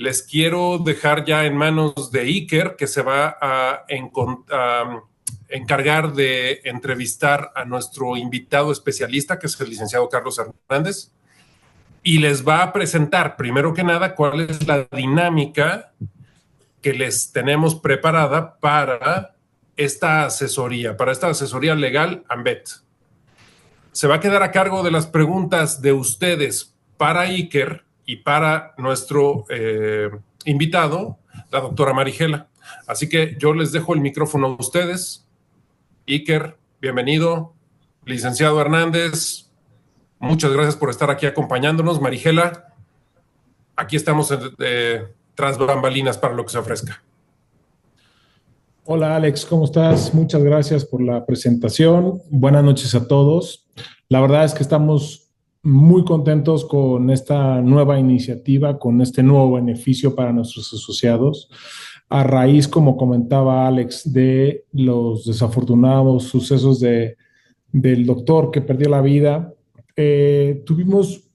les quiero dejar ya en manos de Iker, que se va a encargar de entrevistar a nuestro invitado especialista, que es el licenciado Carlos Hernández, y les va a presentar, primero que nada, cuál es la dinámica que les tenemos preparada para esta asesoría legal AMBET. Se va a quedar a cargo de las preguntas de ustedes para Iker y para nuestro invitado, la doctora Marigela. Así que yo les dejo el micrófono a ustedes. Iker, bienvenido. Licenciado Hernández, muchas gracias por estar aquí acompañándonos. Marigela, aquí estamos tras bambalinas para lo que se ofrezca. Hola Alex, ¿cómo estás? Muchas gracias por la presentación. Buenas noches a todos. La verdad es que estamos muy contentos con esta nueva iniciativa, con este nuevo beneficio para nuestros asociados. A raíz, como comentaba Alex, de los desafortunados sucesos del doctor que perdió la vida, nos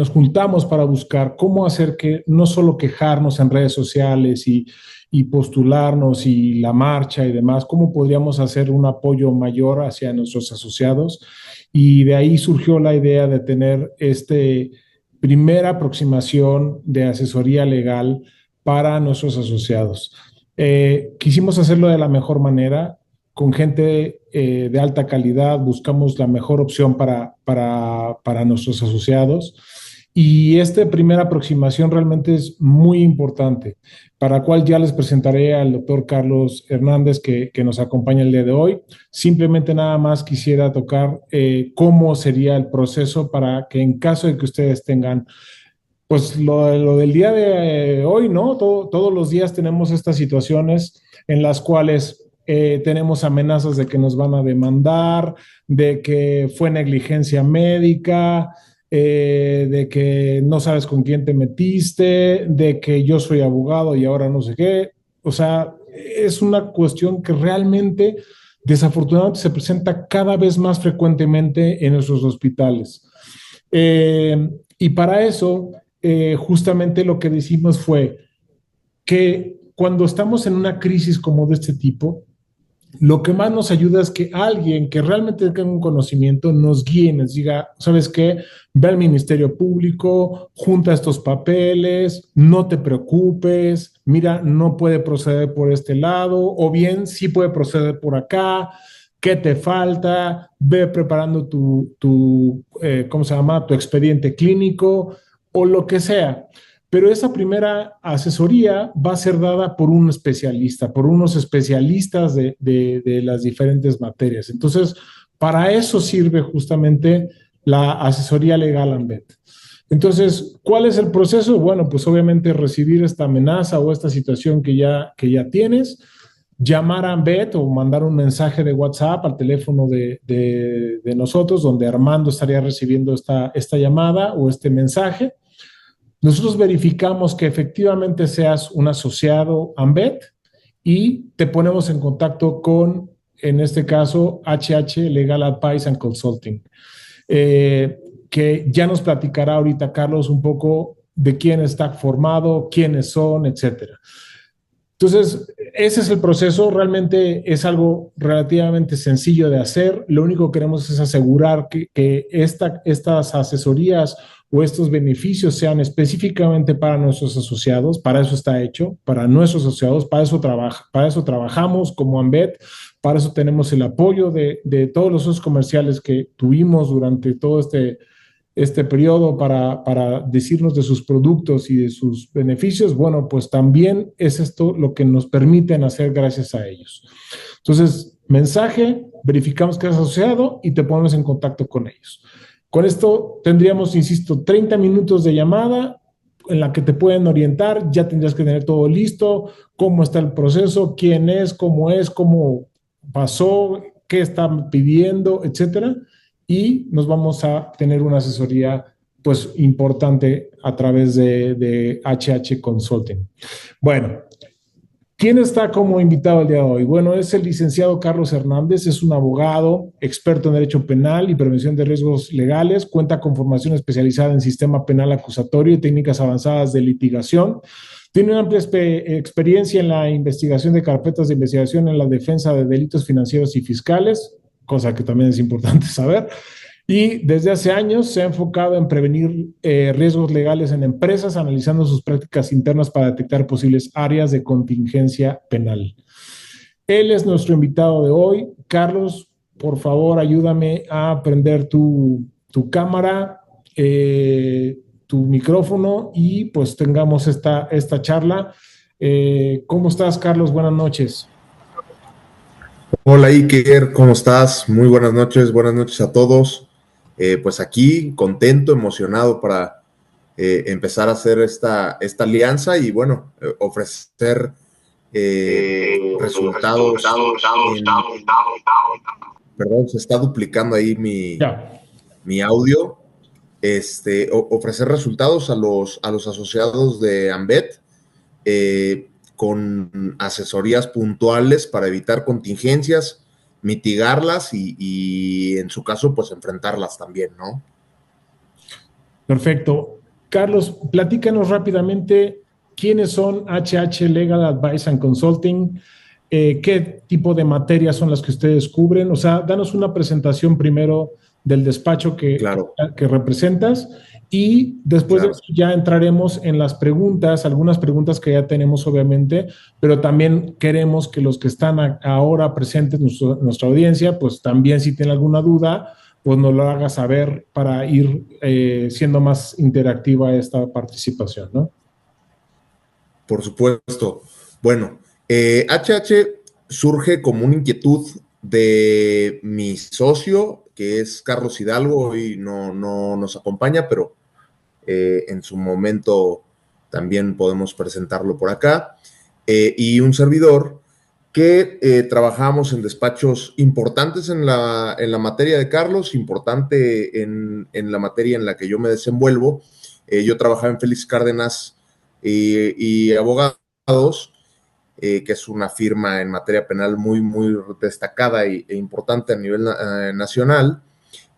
juntamos para buscar cómo hacer que no solo quejarnos en redes sociales y postularnos y la marcha y demás, cómo podríamos hacer un apoyo mayor hacia nuestros asociados. Y de ahí surgió la idea de tener primera aproximación de asesoría legal para nuestros asociados. Quisimos hacerlo de la mejor manera, con gente de alta calidad, buscamos la mejor opción para nuestros asociados. Y esta primera aproximación realmente es muy importante, para la cual ya les presentaré al doctor Carlos Hernández que nos acompaña el día de hoy. Simplemente nada más quisiera tocar cómo sería el proceso para que en caso de que ustedes tengan, pues lo del día de hoy, ¿no? Todos los días tenemos estas situaciones en las cuales tenemos amenazas de que nos van a demandar, de que fue negligencia médica, de que no sabes con quién te metiste, de que yo soy abogado y ahora no sé qué. O sea, es una cuestión que realmente, desafortunadamente, se presenta cada vez más frecuentemente en nuestros hospitales. Y para eso, justamente lo que decimos fue que cuando estamos en una crisis como de este tipo, lo que más nos ayuda es que alguien que realmente tenga un conocimiento nos guíe, nos diga, ¿sabes qué? Ve al Ministerio Público, junta estos papeles, no te preocupes, mira, no puede proceder por este lado, o bien sí puede proceder por acá, ¿qué te falta? Ve preparando ¿cómo se llama? Tu expediente clínico o lo que sea. Pero esa primera asesoría va a ser dada por un especialista, por unos especialistas de las diferentes materias. Entonces, para eso sirve justamente la asesoría legal AMBET. Entonces, ¿cuál es el proceso? Bueno, pues obviamente recibir esta amenaza o esta situación que ya tienes, llamar a AMBET o mandar un mensaje de WhatsApp al teléfono de nosotros, donde Armando estaría recibiendo esta llamada o este mensaje. Nosotros verificamos que efectivamente seas un asociado AMBET y te ponemos en contacto con, en este caso, HH Legal Advice and Consulting, que ya nos platicará ahorita Carlos un poco de quién está formado, quiénes son, etcétera. Entonces, ese es el proceso. Realmente es algo relativamente sencillo de hacer. Lo único que queremos es asegurar que estas asesorías o estos beneficios sean específicamente para nuestros asociados. Para eso está hecho, para nuestros asociados, para eso trabajamos como AMBET, para eso tenemos el apoyo de todos los socios comerciales que tuvimos durante todo este periodo para decirnos de sus productos y de sus beneficios. Bueno, pues también es esto lo que nos permiten hacer gracias a ellos. Entonces, mensaje, verificamos que eres asociado y te ponemos en contacto con ellos. Con esto tendríamos, insisto, 30 minutos de llamada en la que te pueden orientar. Ya tendrías que tener todo listo, cómo está el proceso, quién es, cómo pasó, qué están pidiendo, etcétera. Y nos vamos a tener una asesoría pues importante a través de HH Consulting. Bueno, ¿Quién está como invitado el día de hoy? Bueno, es el licenciado Carlos Hernández, es un abogado, experto en derecho penal y prevención de riesgos legales, cuenta con formación especializada en sistema penal acusatorio y técnicas avanzadas de litigación. Tiene una amplia experiencia en la investigación de carpetas de investigación en la defensa de delitos financieros y fiscales, cosa que también es importante saber. Y desde hace años se ha enfocado en prevenir riesgos legales en empresas, analizando sus prácticas internas para detectar posibles áreas de contingencia penal. Él es nuestro invitado de hoy. Carlos, por favor, ayúdame a prender tu cámara, tu micrófono y pues tengamos esta charla. ¿Cómo estás, Carlos? Buenas noches. Hola Iker, ¿cómo estás? Muy buenas noches a todos. Pues aquí contento, emocionado para empezar a hacer esta alianza y bueno, ofrecer resultados. Perdón, se está duplicando ahí mi audio. Ofrecer resultados a los asociados de Ambet con asesorías puntuales para evitar contingencias, mitigarlas y en su caso, pues enfrentarlas también, ¿no? Perfecto. Carlos, platícanos rápidamente quiénes son HH Legal Advice and Consulting, qué tipo de materias son las que ustedes cubren. O sea, danos una presentación primero del despacho Claro. que representas y después de eso ya entraremos en las preguntas, algunas preguntas que ya tenemos obviamente, pero también queremos que los que están ahora presentes, nuestra audiencia, pues también si tienen alguna duda, pues nos lo haga saber para ir siendo más interactiva esta participación, ¿no? Por supuesto. Bueno, HH surge como una inquietud de mi socio, que es Carlos Hidalgo, hoy no nos acompaña, pero en su momento también podemos presentarlo por acá, y un servidor que trabajamos en despachos importantes en la materia de Carlos, importante en la materia en la que yo me desenvuelvo. Yo trabajaba en Félix Cárdenas y Abogados, que es una firma en materia penal muy, muy destacada e importante a nivel nacional.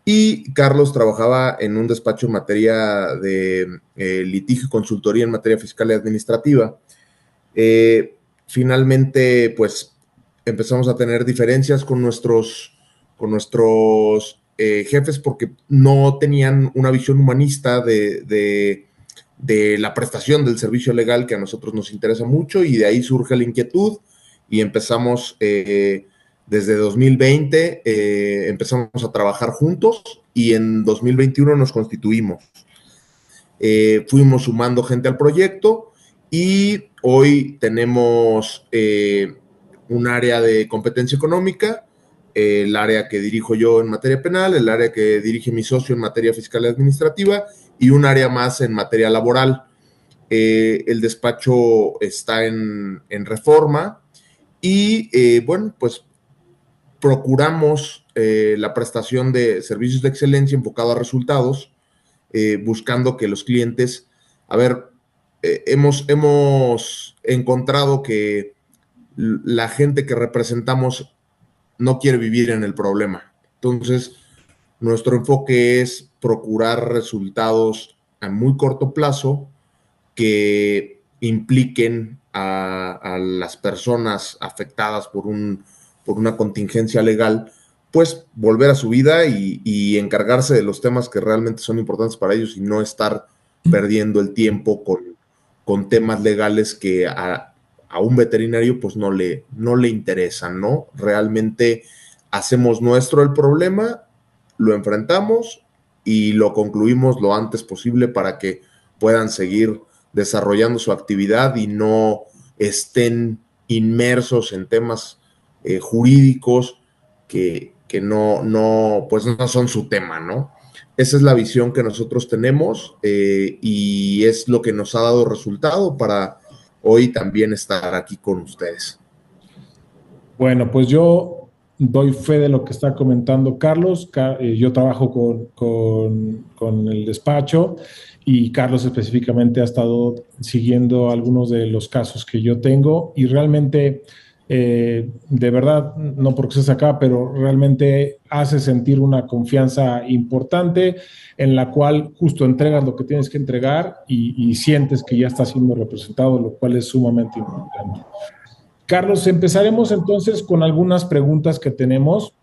Y Carlos trabajaba en un despacho en materia de litigio y consultoría en materia fiscal y administrativa. Finalmente, pues, empezamos a tener diferencias con nuestros jefes porque no tenían una visión humanista de la prestación del servicio legal que a nosotros nos interesa mucho, y de ahí surge la inquietud y empezamos desde 2020, empezamos a trabajar juntos y en 2021 nos constituimos. Fuimos sumando gente al proyecto y hoy tenemos un área de competencia económica, el área que dirijo yo en materia penal, el área que dirige mi socio en materia fiscal y administrativa y un área más en materia laboral. El despacho está en Reforma y bueno, pues procuramos la prestación de servicios de excelencia enfocado a resultados, buscando que los clientes, hemos encontrado que la gente que representamos no quiere vivir en el problema. Entonces, nuestro enfoque es procurar resultados a muy corto plazo que impliquen a las personas afectadas por una contingencia legal, pues volver a su vida y encargarse de los temas que realmente son importantes para ellos y no estar perdiendo el tiempo con temas legales que a un veterinario pues no le interesan, ¿no? Realmente hacemos nuestro el problema, lo enfrentamos y lo concluimos lo antes posible para que puedan seguir desarrollando su actividad y no estén inmersos en temas jurídicos que no son su tema, ¿no? Esa es la visión que nosotros tenemos y es lo que nos ha dado resultado para hoy también estar aquí con ustedes. Bueno, pues yo doy fe de lo que está comentando Carlos. Yo trabajo con el despacho y Carlos específicamente ha estado siguiendo algunos de los casos que yo tengo y realmente, de verdad, no porque estés acá, pero realmente hace sentir una confianza importante en la cual justo entregas lo que tienes que entregar y sientes que ya está siendo representado, lo cual es sumamente importante. Carlos, empezaremos entonces con algunas preguntas que tenemos.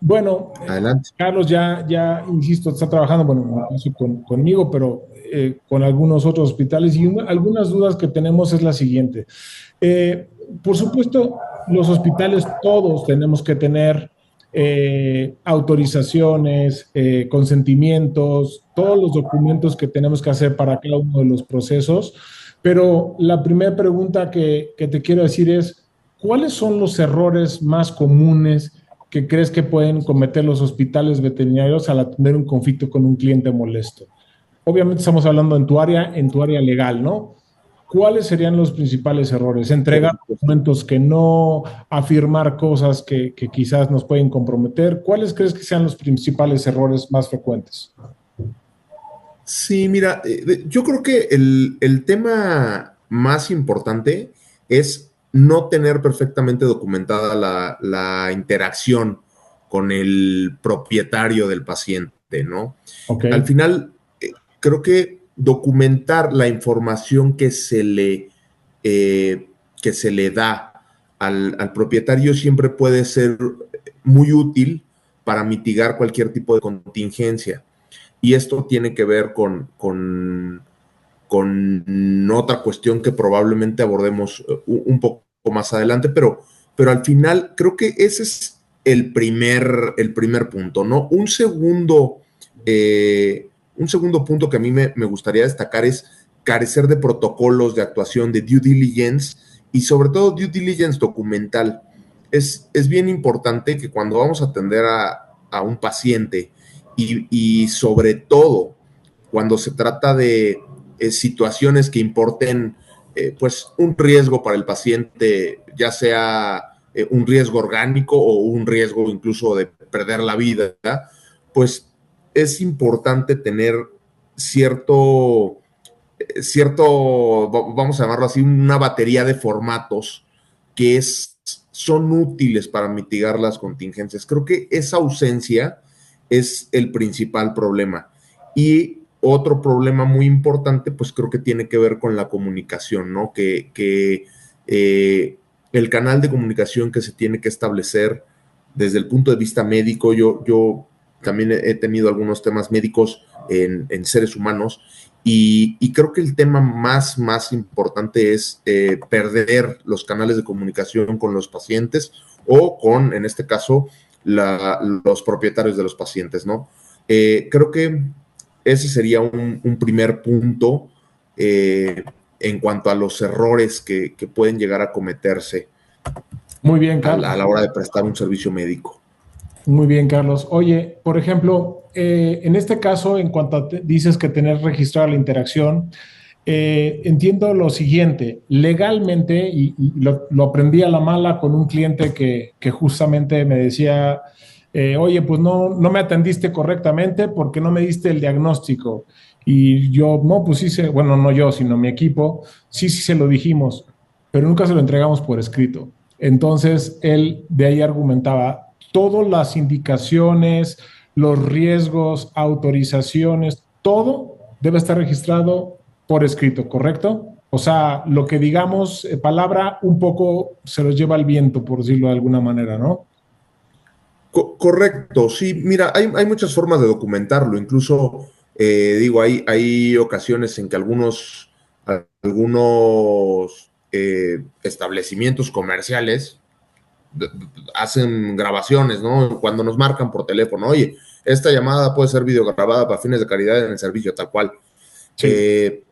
Bueno, Adelante. Carlos ya, insisto, está trabajando, bueno, en mi caso conmigo, pero con algunos otros hospitales y algunas dudas que tenemos es la siguiente. Por supuesto, los hospitales todos tenemos que tener autorizaciones, consentimientos, todos los documentos que tenemos que hacer para cada uno de los procesos. Pero la primera pregunta que te quiero decir es, ¿cuáles son los errores más comunes que crees que pueden cometer los hospitales veterinarios al atender un conflicto con un cliente molesto? Obviamente estamos hablando en tu área legal, ¿no? ¿Cuáles serían los principales errores? Entregar documentos que no, afirmar cosas que quizás nos pueden comprometer. ¿Cuáles crees que sean los principales errores más frecuentes? Sí, mira, yo creo que el tema más importante es no tener perfectamente documentada la interacción con el propietario del paciente, ¿no? Ok. Al final, creo que documentar la información que se le da al propietario siempre puede ser muy útil para mitigar cualquier tipo de contingencia. Y esto tiene que ver con otra cuestión que probablemente abordemos un poco más adelante, pero al final creo que ese es el primer punto, ¿no? Un segundo punto que a mí me gustaría destacar es carecer de protocolos de actuación, de due diligence y sobre todo due diligence documental. Es bien importante que cuando vamos a atender a un paciente y sobre todo cuando se trata de situaciones que importen pues un riesgo para el paciente, ya sea un riesgo orgánico o un riesgo incluso de perder la vida, ¿verdad? Pues es importante tener cierto, vamos a llamarlo así, una batería de formatos que son útiles para mitigar las contingencias. Creo que esa ausencia es el principal problema. Y otro problema muy importante, pues creo que tiene que ver con la comunicación, ¿no? Que el canal de comunicación que se tiene que establecer desde el punto de vista médico, yo también he tenido algunos temas médicos en seres humanos y creo que el tema más importante es perder los canales de comunicación con los pacientes o con, en este caso, los propietarios de los pacientes, ¿no? Creo que ese sería un primer punto en cuanto a los errores que pueden llegar a cometerse. Muy bien, Carlos. A la hora de prestar un servicio médico. Muy bien, Carlos. Oye, por ejemplo, en este caso, en cuanto a dices que tener registrada la interacción, entiendo lo siguiente, legalmente, y lo aprendí a la mala con un cliente que justamente me decía, oye, pues no me atendiste correctamente porque no me diste el diagnóstico. Y yo, no, pues sí, bueno, no yo, sino mi equipo, sí se lo dijimos, pero nunca se lo entregamos por escrito. Entonces, él de ahí argumentaba, todas las indicaciones, los riesgos, autorizaciones, todo debe estar registrado por escrito, ¿correcto? O sea, lo que digamos, palabra, un poco se los lleva el viento, por decirlo de alguna manera, ¿no? Correcto, sí, mira, hay muchas formas de documentarlo, incluso, digo, hay ocasiones en que algunos establecimientos comerciales hacen grabaciones, ¿no? Cuando nos marcan por teléfono, oye, esta llamada puede ser videograbada para fines de calidad en el servicio, tal cual. Sí.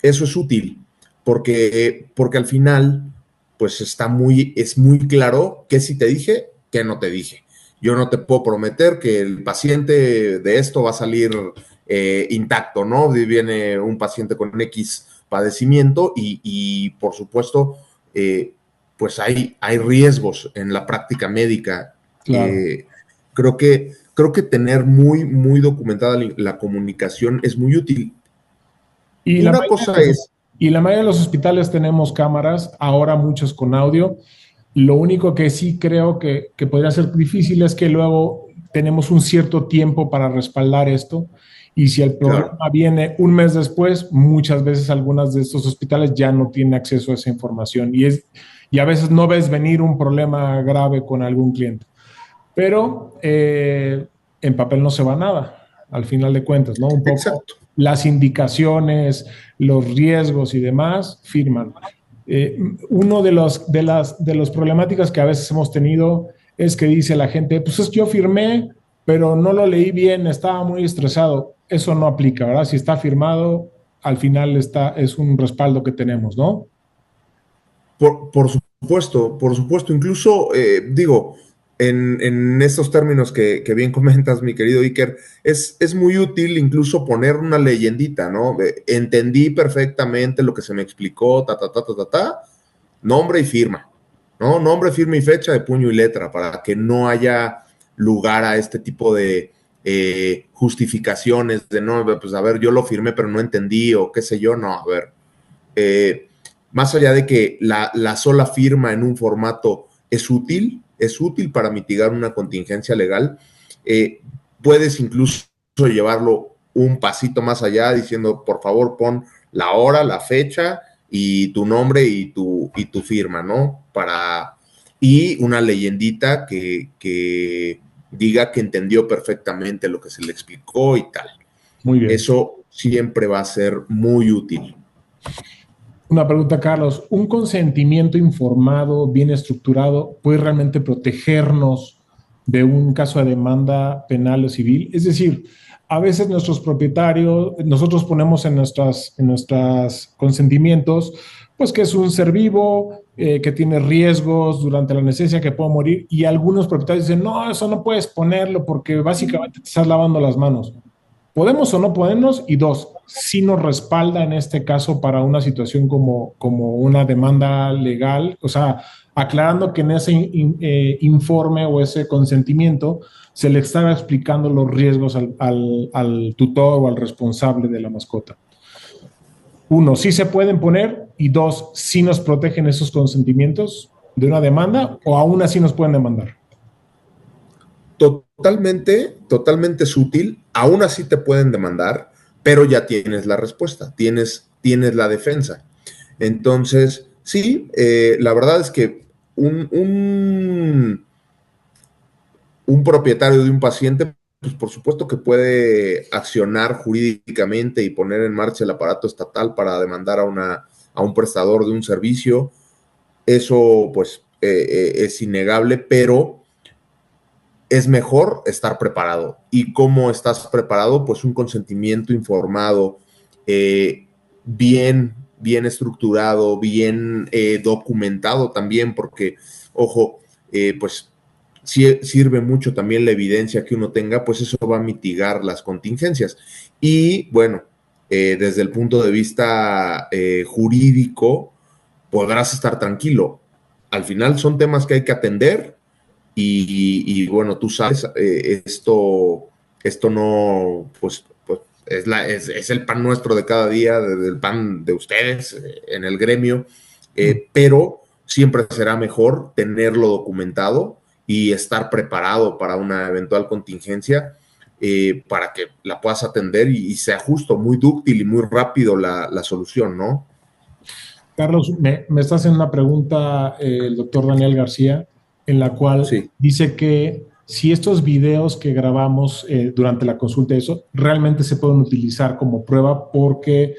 Eso es útil, porque al final, pues es muy claro qué sí te dije, qué no te dije. Yo no te puedo prometer que el paciente de esto va a salir intacto, ¿no? Viene un paciente con X padecimiento y por supuesto, pues hay riesgos en la práctica médica. Claro. Creo que tener muy documentada la comunicación es muy útil. Y la Una mayoría cosa de los, es, y la mayoría de los hospitales tenemos cámaras, ahora muchos con audio. Lo único que sí creo que podría ser difícil es que luego tenemos un cierto tiempo para respaldar esto. Y si el claro, problema viene un mes después, muchas veces algunas de estos hospitales ya no tienen acceso a esa información. Y a veces no ves venir un problema grave con algún cliente. Pero en papel no se va nada, al final de cuentas, ¿no? Un poco exacto. las indicaciones, los riesgos y demás firman. Uno de los problemáticas que a veces hemos tenido es que dice la gente, pues es que yo firmé, pero no lo leí bien, estaba muy estresado. Eso no aplica, ¿verdad? Si está firmado, al final es un respaldo que tenemos, ¿no? Por supuesto, incluso digo, en estos términos que bien comentas, mi querido Iker, es muy útil incluso poner una leyendita, ¿no? Entendí perfectamente lo que se me explicó, nombre y firma, ¿no? Nombre, firma y fecha de puño y letra, para que no haya lugar a este tipo de justificaciones de, no, pues a ver, yo lo firmé, pero no entendí, o qué sé yo, no, a ver. Eh, Más allá de que la sola firma en un formato es útil para mitigar una contingencia legal, puedes incluso llevarlo un pasito más allá diciendo, por favor, pon la hora, la fecha y tu nombre y tu firma, ¿no? Y una leyendita que diga que entendió perfectamente lo que se le explicó y tal. Muy bien. Eso siempre va a ser muy útil. Una pregunta, Carlos. ¿Un consentimiento informado, bien estructurado, puede realmente protegernos de un caso de demanda penal o civil? Es decir, a veces nuestros propietarios, nosotros ponemos en nuestras consentimientos, pues que es un ser vivo, que tiene riesgos durante la necesidad, que puede morir, y algunos propietarios dicen, no, eso no puedes ponerlo porque básicamente te estás lavando las manos. ¿Podemos o no podemos? Y dos, si nos respalda en este caso para una situación como una demanda legal, o sea, aclarando que en ese informe o ese consentimiento se le estaba explicando los riesgos al tutor o al responsable de la mascota. Uno, sí se pueden poner y dos, sí nos protegen esos consentimientos de una demanda o aún así nos pueden demandar. Totalmente es útil, aún así te pueden demandar, pero ya tienes la respuesta, tienes la defensa. Entonces, sí, la verdad es que un propietario de un paciente, pues por supuesto que puede accionar jurídicamente y poner en marcha el aparato estatal para demandar a un prestador de un servicio. Eso, pues, es innegable, pero es mejor estar preparado. ¿Y cómo estás preparado? Pues un consentimiento informado, bien estructurado, bien documentado también, porque, ojo, pues sirve mucho también la evidencia que uno tenga, pues eso va a mitigar las contingencias. Y bueno, desde el punto de vista jurídico, podrás estar tranquilo. Al final son temas que hay que atender y bueno, tú sabes, esto no, pues es el pan nuestro de cada día, el pan de ustedes en el gremio, pero siempre será mejor tenerlo documentado y estar preparado para una eventual contingencia para que la puedas atender y sea justo, muy dúctil y muy rápido la solución, ¿no? Carlos, me está haciendo una pregunta el doctor Daniel García, en la cual Sí. dice que si estos videos que grabamos durante la consulta, eso realmente se pueden utilizar como prueba porque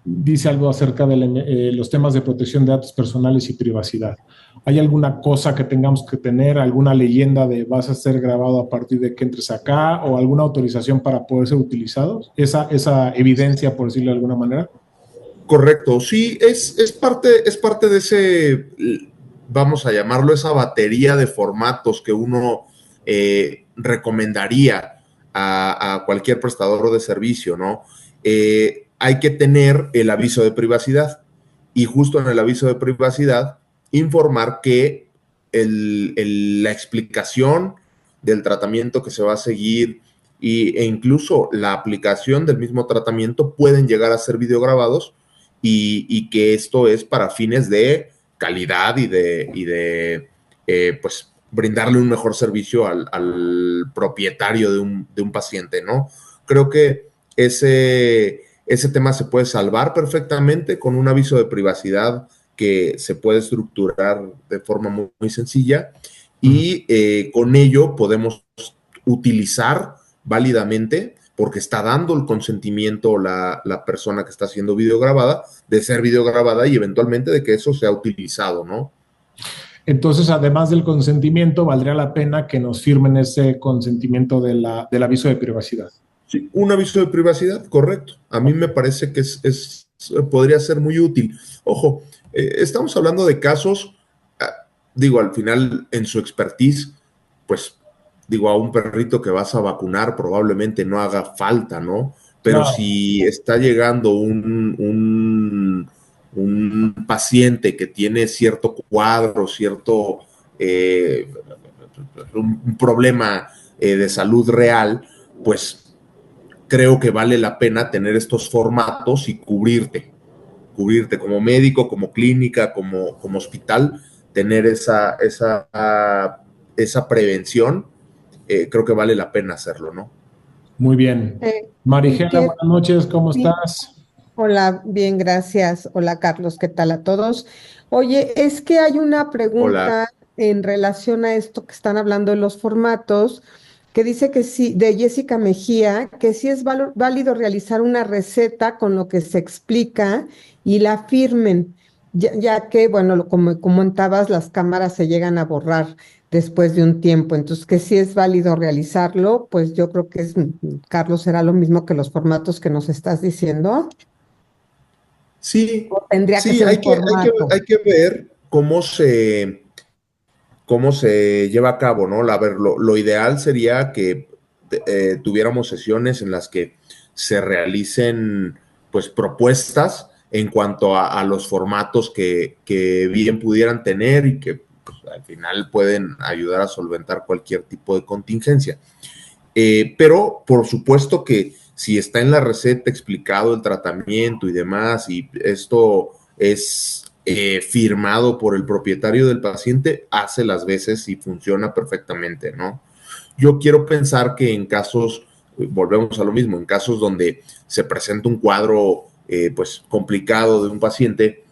dice algo acerca de los temas de protección de datos personales y privacidad. ¿Hay alguna cosa que tengamos que tener, alguna leyenda de vas a ser grabado a partir de que entres acá o alguna autorización para poder ser utilizados? Esa evidencia, por decirlo de alguna manera. Correcto, sí, es parte de ese, vamos a llamarlo, esa batería de formatos que uno recomendaría a cualquier prestador de servicio, ¿no? Hay que tener el aviso de privacidad y justo en el aviso de privacidad informar que la explicación del tratamiento que se va a seguir e incluso la aplicación del mismo tratamiento pueden llegar a ser videograbados y que esto es para fines de calidad y de pues brindarle un mejor servicio al propietario de un paciente, ¿no? Creo que ese tema se puede salvar perfectamente con un aviso de privacidad que se puede estructurar de forma muy sencilla y con ello podemos utilizar válidamente, porque está dando el consentimiento la persona que está siendo videograbada, de ser videograbada y eventualmente de que eso sea utilizado, ¿no? Entonces, además del consentimiento, valdría la pena que nos firmen ese consentimiento del aviso de privacidad. Sí, un aviso de privacidad, correcto. A mí me parece que podría ser muy útil. Ojo, estamos hablando de casos, digo, al final en su expertise, pues digo, a un perrito que vas a vacunar probablemente no haga falta, ¿no? Pero Claro. si está llegando un paciente que tiene cierto cuadro, cierto un problema de salud real, pues creo que vale la pena tener estos formatos y cubrirte como médico, como clínica, como hospital, tener esa prevención, creo que vale la pena hacerlo, ¿no? Muy bien. Y Marigela, que, buenas noches, ¿cómo sí, estás? hola, bien, gracias. Hola, Carlos, ¿qué tal a todos? Oye, es que hay una Hola. pregunta en relación a esto que están hablando de los formatos, que dice que sí, de Jessica Mejía, que sí es válido realizar una receta con lo que se explica y la firmen, ya que, bueno, como comentabas, las cámaras se llegan a borrar después de un tiempo, entonces que sí es válido realizarlo, pues yo creo que Carlos, será lo mismo que los formatos que nos estás diciendo. Sí, O tendría que sí, ser un formato. hay que ver cómo se lleva a cabo, ¿no? A ver, lo ideal sería que tuviéramos sesiones en las que se realicen, pues, propuestas en cuanto a los formatos que bien pudieran tener y que pues, al final pueden ayudar a solventar cualquier tipo de contingencia. Pero, por supuesto que si está en la receta explicado el tratamiento y demás, y esto es firmado por el propietario del paciente, hace las veces y funciona perfectamente, ¿no? Yo quiero pensar que en casos, volvemos a lo mismo, en casos donde se presenta un cuadro pues complicado de un paciente,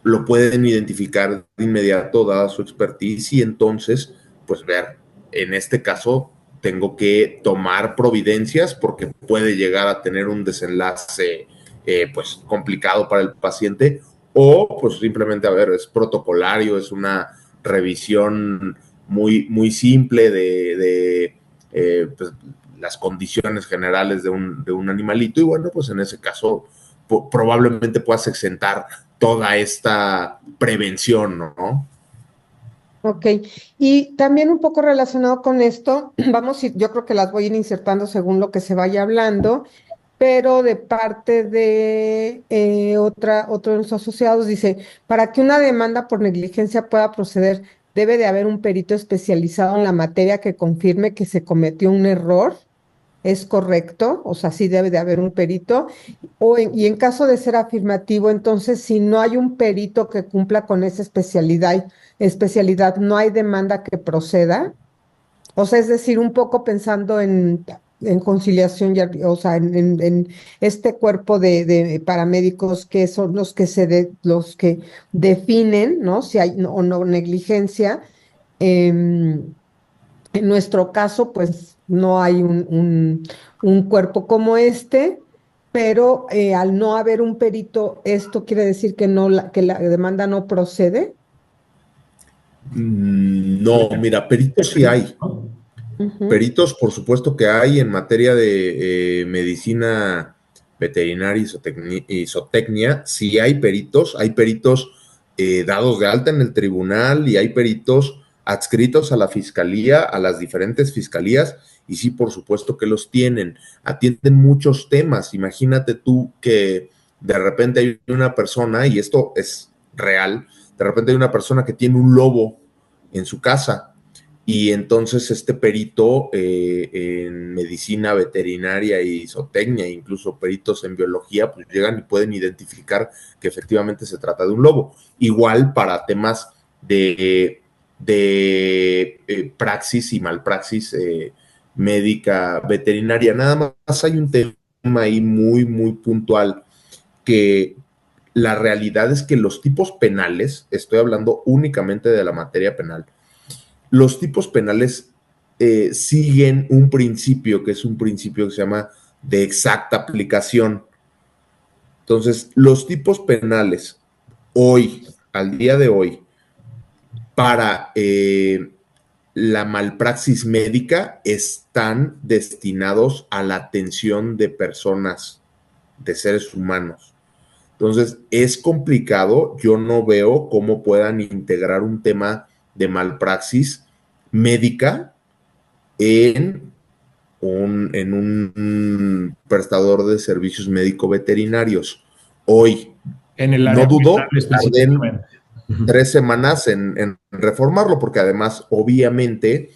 lo pueden identificar de inmediato dada su expertise y entonces pues ver, en este caso tengo que tomar providencias porque puede llegar a tener un desenlace pues complicado para el paciente o pues simplemente, a ver, es protocolario, es una revisión muy simple de pues, las condiciones generales de un animalito y bueno, pues en ese caso probablemente puedas exentar toda esta prevención, ¿no? Ok, y también un poco relacionado con esto, yo creo que las voy a ir insertando según lo que se vaya hablando, pero de parte de otro de los asociados dice, para que una demanda por negligencia pueda proceder, debe de haber un perito especializado en la materia que confirme que se cometió un error. ¿Es correcto? O sea, sí debe de haber un perito. Y en caso de ser afirmativo, entonces, si no hay un perito que cumpla con esa especialidad, no hay demanda que proceda. O sea, es decir, un poco pensando en conciliación, o sea, en este cuerpo de paramédicos que son los que definen, ¿no? Si hay o no negligencia. em, en nuestro caso, pues no hay un cuerpo como este, pero al no haber un perito, ¿esto quiere decir que que la demanda no procede? No, mira, peritos sí hay. Ujú. Peritos, por supuesto que hay en materia de medicina veterinaria y zootecnia, sí hay peritos dados de alta en el tribunal y hay peritos adscritos a la fiscalía, a las diferentes fiscalías, y sí, por supuesto que los tienen. Atienden muchos temas. Imagínate tú que de repente hay una persona, y esto es real, de repente hay una persona que tiene un lobo en su casa y entonces este perito en medicina veterinaria y zootecnia, incluso peritos en biología, pues llegan y pueden identificar que efectivamente se trata de un lobo. Igual para temas de praxis y malpraxis médica veterinaria. Nada más hay un tema ahí muy, muy puntual, que la realidad es que los tipos penales, estoy hablando únicamente de la materia penal, los tipos penales siguen un principio, que es un principio que se llama de exacta aplicación. Entonces, los tipos penales hoy, al día de hoy, para la malpraxis médica están destinados a la atención de personas, de seres humanos. Entonces, es complicado. Yo no veo cómo puedan integrar un tema de malpraxis médica en un prestador de servicios médico-veterinarios. Hoy, En el no área dudo penal que específicamente. 3 semanas en reformarlo, porque además, obviamente,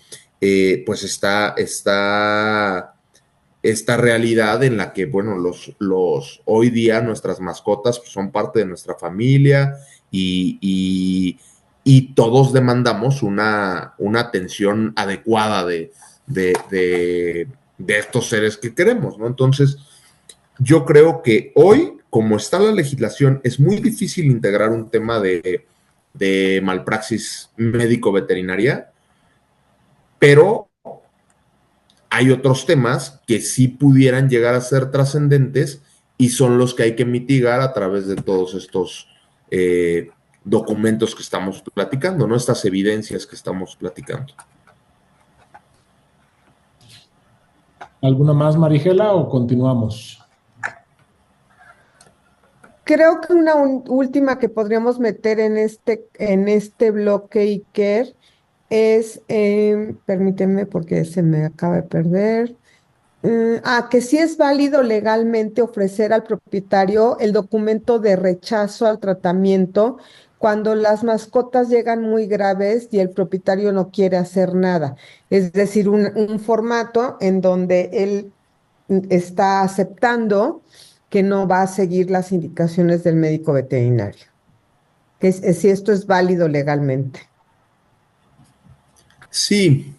pues está esta realidad en la que, bueno, hoy día nuestras mascotas pues, son parte de nuestra familia y todos demandamos una atención adecuada de estos seres que queremos, ¿no? Entonces, yo creo que hoy, como está la legislación, es muy difícil integrar un tema de malpraxis médico-veterinaria, pero hay otros temas que sí pudieran llegar a ser trascendentes y son los que hay que mitigar a través de todos estos documentos que estamos platicando, ¿no? Estas evidencias que estamos platicando. ¿Alguna más, Marigela, o continuamos? Creo que una última que podríamos meter en este bloque, Iker, es, permíteme porque se me acaba de perder. Que sí es válido legalmente ofrecer al propietario el documento de rechazo al tratamiento cuando las mascotas llegan muy graves y el propietario no quiere hacer nada. Es decir, un formato en donde él está aceptando que no va a seguir las indicaciones del médico veterinario. Si esto es válido legalmente. Sí,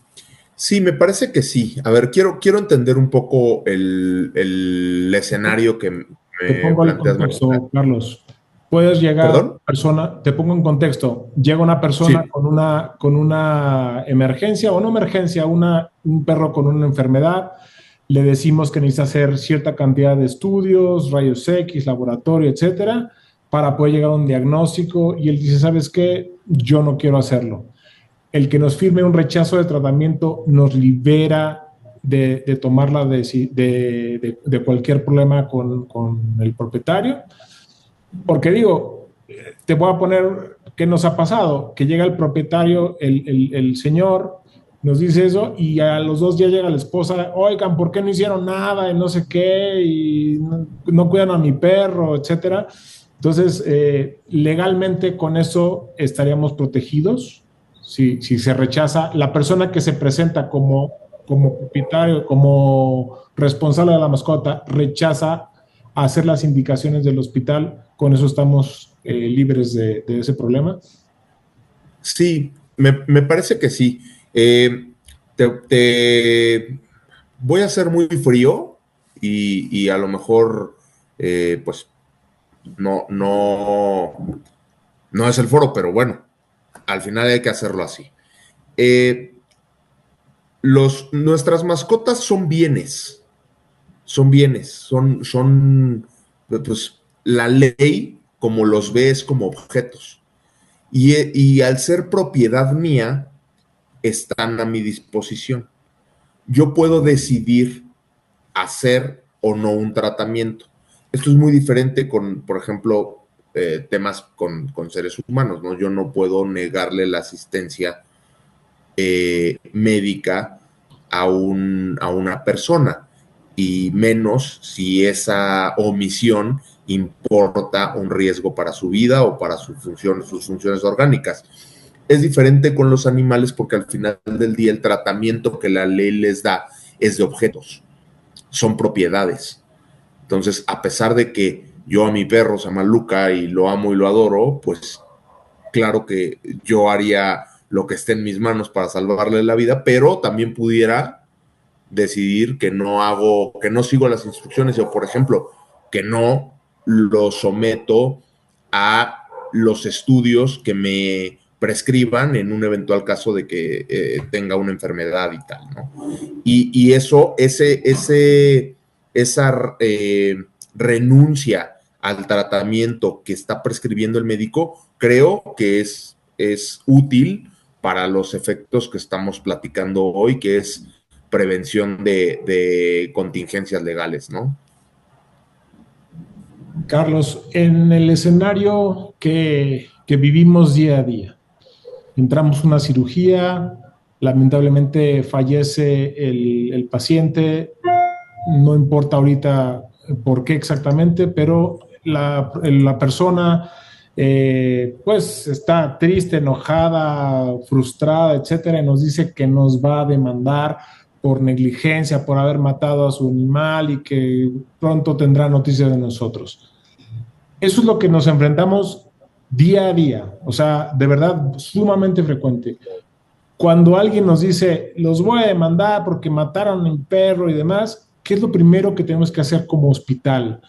sí, me parece que sí. A ver, quiero entender un poco el escenario que Te me pongo el planteas, Marcela. contexto, Carlos. Puedes llegar una ¿Perdón? persona, te pongo en contexto, llega una persona Sí. con una emergencia o no emergencia, un perro con una enfermedad, le decimos que necesita hacer cierta cantidad de estudios, rayos X, laboratorio, etcétera, para poder llegar a un diagnóstico y él dice, ¿sabes qué? Yo no quiero hacerlo. El que nos firme un rechazo de tratamiento nos libera de tomar de cualquier problema con el propietario. Porque digo, te voy a poner qué nos ha pasado, que llega el propietario, el señor, nos dice eso y a los 2 días llega la esposa, oigan, ¿por qué no hicieron nada? Y no sé qué, y no cuidan a mi perro, etcétera. Entonces, legalmente con eso estaríamos protegidos. Si se rechaza, la persona que se presenta como propietario, como responsable de la mascota, rechaza hacer las indicaciones del hospital, con eso estamos libres de ese problema. Sí, me parece que sí. Voy a ser muy frío y a lo mejor, pues, no es el foro, pero bueno, al final hay que hacerlo así. Nuestras mascotas son bienes, pues, la ley, como los ve, es como objetos. Y al ser propiedad mía, están a mi disposición. Yo puedo decidir hacer o no un tratamiento. Esto es muy diferente con, por ejemplo, temas con seres humanos, ¿no? Yo no puedo negarle la asistencia médica a una persona, y menos si esa omisión importa un riesgo para su vida o para sus funciones orgánicas. Es diferente con los animales porque al final del día el tratamiento que la ley les da es de objetos, son propiedades. Entonces, a pesar de que yo a mi perro se llama Luca y lo amo y lo adoro, pues claro que yo haría lo que esté en mis manos para salvarle la vida, pero también pudiera decidir que no hago, que no sigo las instrucciones o, por ejemplo, que no lo someto a los estudios que me prescriban en un eventual caso de que tenga una enfermedad y tal, ¿no? Y eso, esa renuncia al tratamiento que está prescribiendo el médico, creo que es útil para los efectos que estamos platicando hoy, que es prevención de contingencias legales, ¿no? Carlos, en el escenario que vivimos día a día, entramos a una cirugía, lamentablemente fallece el paciente, no importa ahorita por qué exactamente, pero la persona pues está triste, enojada, frustrada, etcétera, y nos dice que nos va a demandar por negligencia, por haber matado a su animal y que pronto tendrá noticias de nosotros. Eso es lo que nos enfrentamos día a día, o sea, de verdad, sumamente frecuente. Cuando alguien nos dice, los voy a demandar porque mataron a mi perro y demás, ¿qué es lo primero que tenemos que hacer como hospital?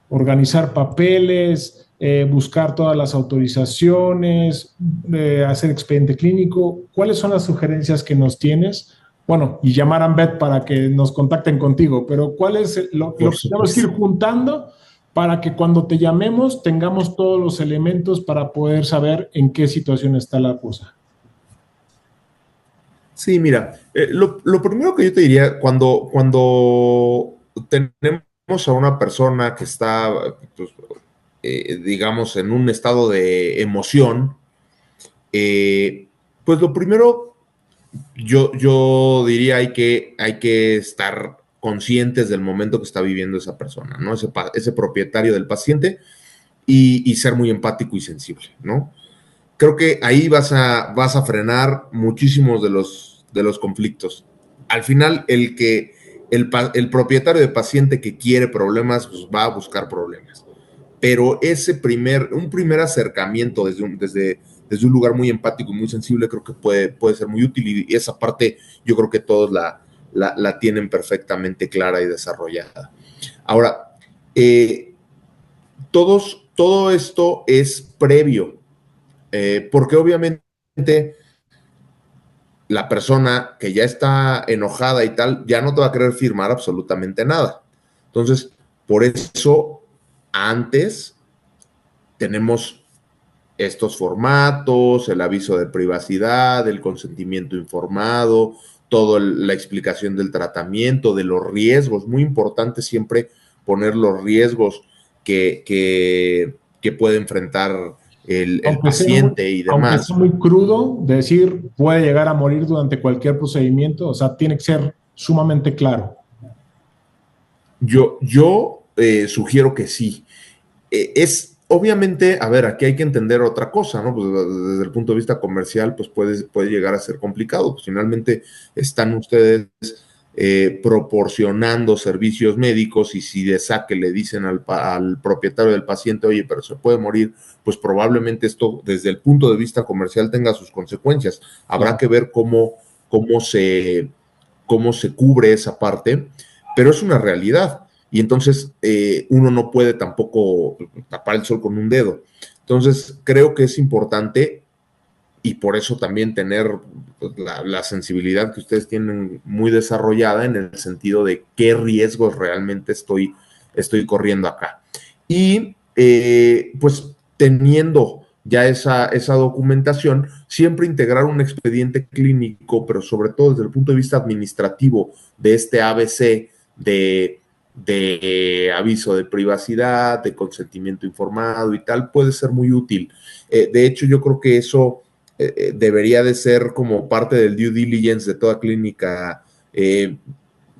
Organizar papeles, buscar todas las autorizaciones, hacer expediente clínico. ¿Cuáles son las sugerencias que nos tienes? Bueno, y llamar a Ambet para que nos contacten contigo, pero ¿cuál es lo que tenemos que ir juntando para que cuando te llamemos tengamos todos los elementos para poder saber en qué situación está la cosa? Sí, mira, lo primero que yo te diría, cuando tenemos a una persona que está, pues, digamos, en un estado de emoción, pues lo primero, yo diría hay que estar conscientes del momento que está viviendo esa persona, ¿no? Ese propietario del paciente y ser muy empático y sensible, ¿no? Creo que ahí vas a frenar muchísimos de los conflictos. Al final, el propietario de paciente que quiere problemas, pues va a buscar problemas. Pero un primer acercamiento desde un lugar muy empático y muy sensible, creo que puede ser muy útil, y esa parte yo creo que todos la tienen perfectamente clara y desarrollada. Ahora, todo esto es previo, porque obviamente la persona que ya está enojada y tal, ya no te va a querer firmar absolutamente nada. Entonces, por eso, antes tenemos estos formatos, el aviso de privacidad, el consentimiento informado, toda la explicación del tratamiento, de los riesgos. Muy importante siempre poner los riesgos que puede enfrentar el paciente y demás. Aunque sea muy crudo, decir puede llegar a morir durante cualquier procedimiento, o sea, tiene que ser sumamente claro. Yo sugiero que sí. Obviamente, a ver, aquí hay que entender otra cosa, ¿no? Pues desde el punto de vista comercial, pues puede llegar a ser complicado. Pues finalmente están ustedes proporcionando servicios médicos, y si de saque le dicen al propietario del paciente, oye, pero se puede morir, pues probablemente esto desde el punto de vista comercial tenga sus consecuencias. Habrá que ver cómo se cubre esa parte, pero es una realidad. Y entonces uno no puede tampoco tapar el sol con un dedo. Entonces creo que es importante, y por eso también tener la sensibilidad que ustedes tienen muy desarrollada en el sentido de qué riesgos realmente estoy corriendo acá. Y pues teniendo ya esa documentación, siempre integrar un expediente clínico, pero sobre todo desde el punto de vista administrativo de este ABC de aviso de privacidad, de consentimiento informado y tal, puede ser muy útil. De hecho, yo creo que eso debería de ser como parte del due diligence de toda clínica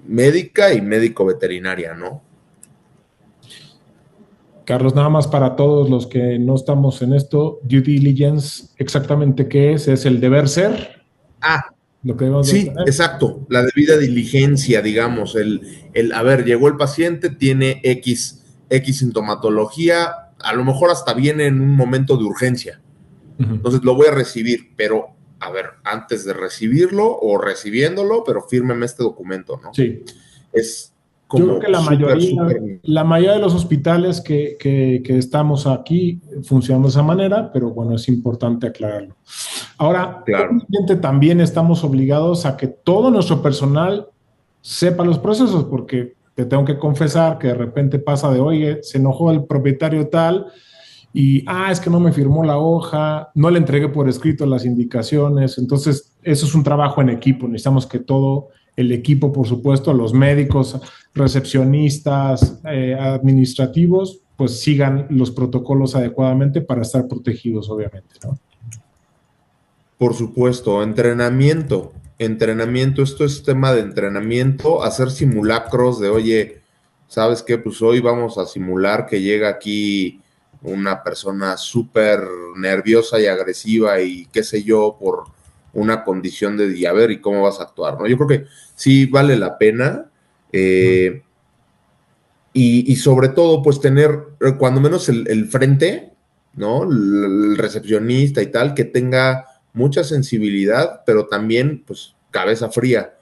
médica y médico-veterinaria, ¿no? Carlos, nada más para todos los que no estamos en esto, due diligence, exactamente qué es el deber ser, Ah, lo que debemos de sí, tener. exacto, la debida diligencia, digamos, a ver, llegó el paciente, tiene X sintomatología, a lo mejor hasta viene en un momento de urgencia, entonces lo voy a recibir, pero, a ver, antes de recibirlo o recibiéndolo, pero fírmeme este documento, ¿no? Sí. Es Yo creo como que súper. la mayoría de los hospitales que estamos aquí funcionan de esa manera, pero bueno, es importante aclararlo. Ahora, Claro. obviamente también estamos obligados a que todo nuestro personal sepa los procesos, porque te tengo que confesar que de repente pasa de, oye, se enojó el propietario tal y, es que no me firmó la hoja, no le entregué por escrito las indicaciones. Entonces, eso es un trabajo en equipo. Necesitamos que todo el equipo, por supuesto, los médicos, recepcionistas, administrativos, pues sigan los protocolos adecuadamente para estar protegidos, obviamente, ¿no? Por supuesto, entrenamiento, esto es tema de entrenamiento, hacer simulacros de, oye, ¿sabes qué? Pues hoy vamos a simular que llega aquí una persona súper nerviosa y agresiva y qué sé yo, por una condición de diabetes y cómo vas a actuar, ¿no? Yo creo que sí vale la pena y sobre todo, pues tener cuando menos el frente, ¿no? El recepcionista y tal, que tenga mucha sensibilidad, pero también, pues, cabeza fría,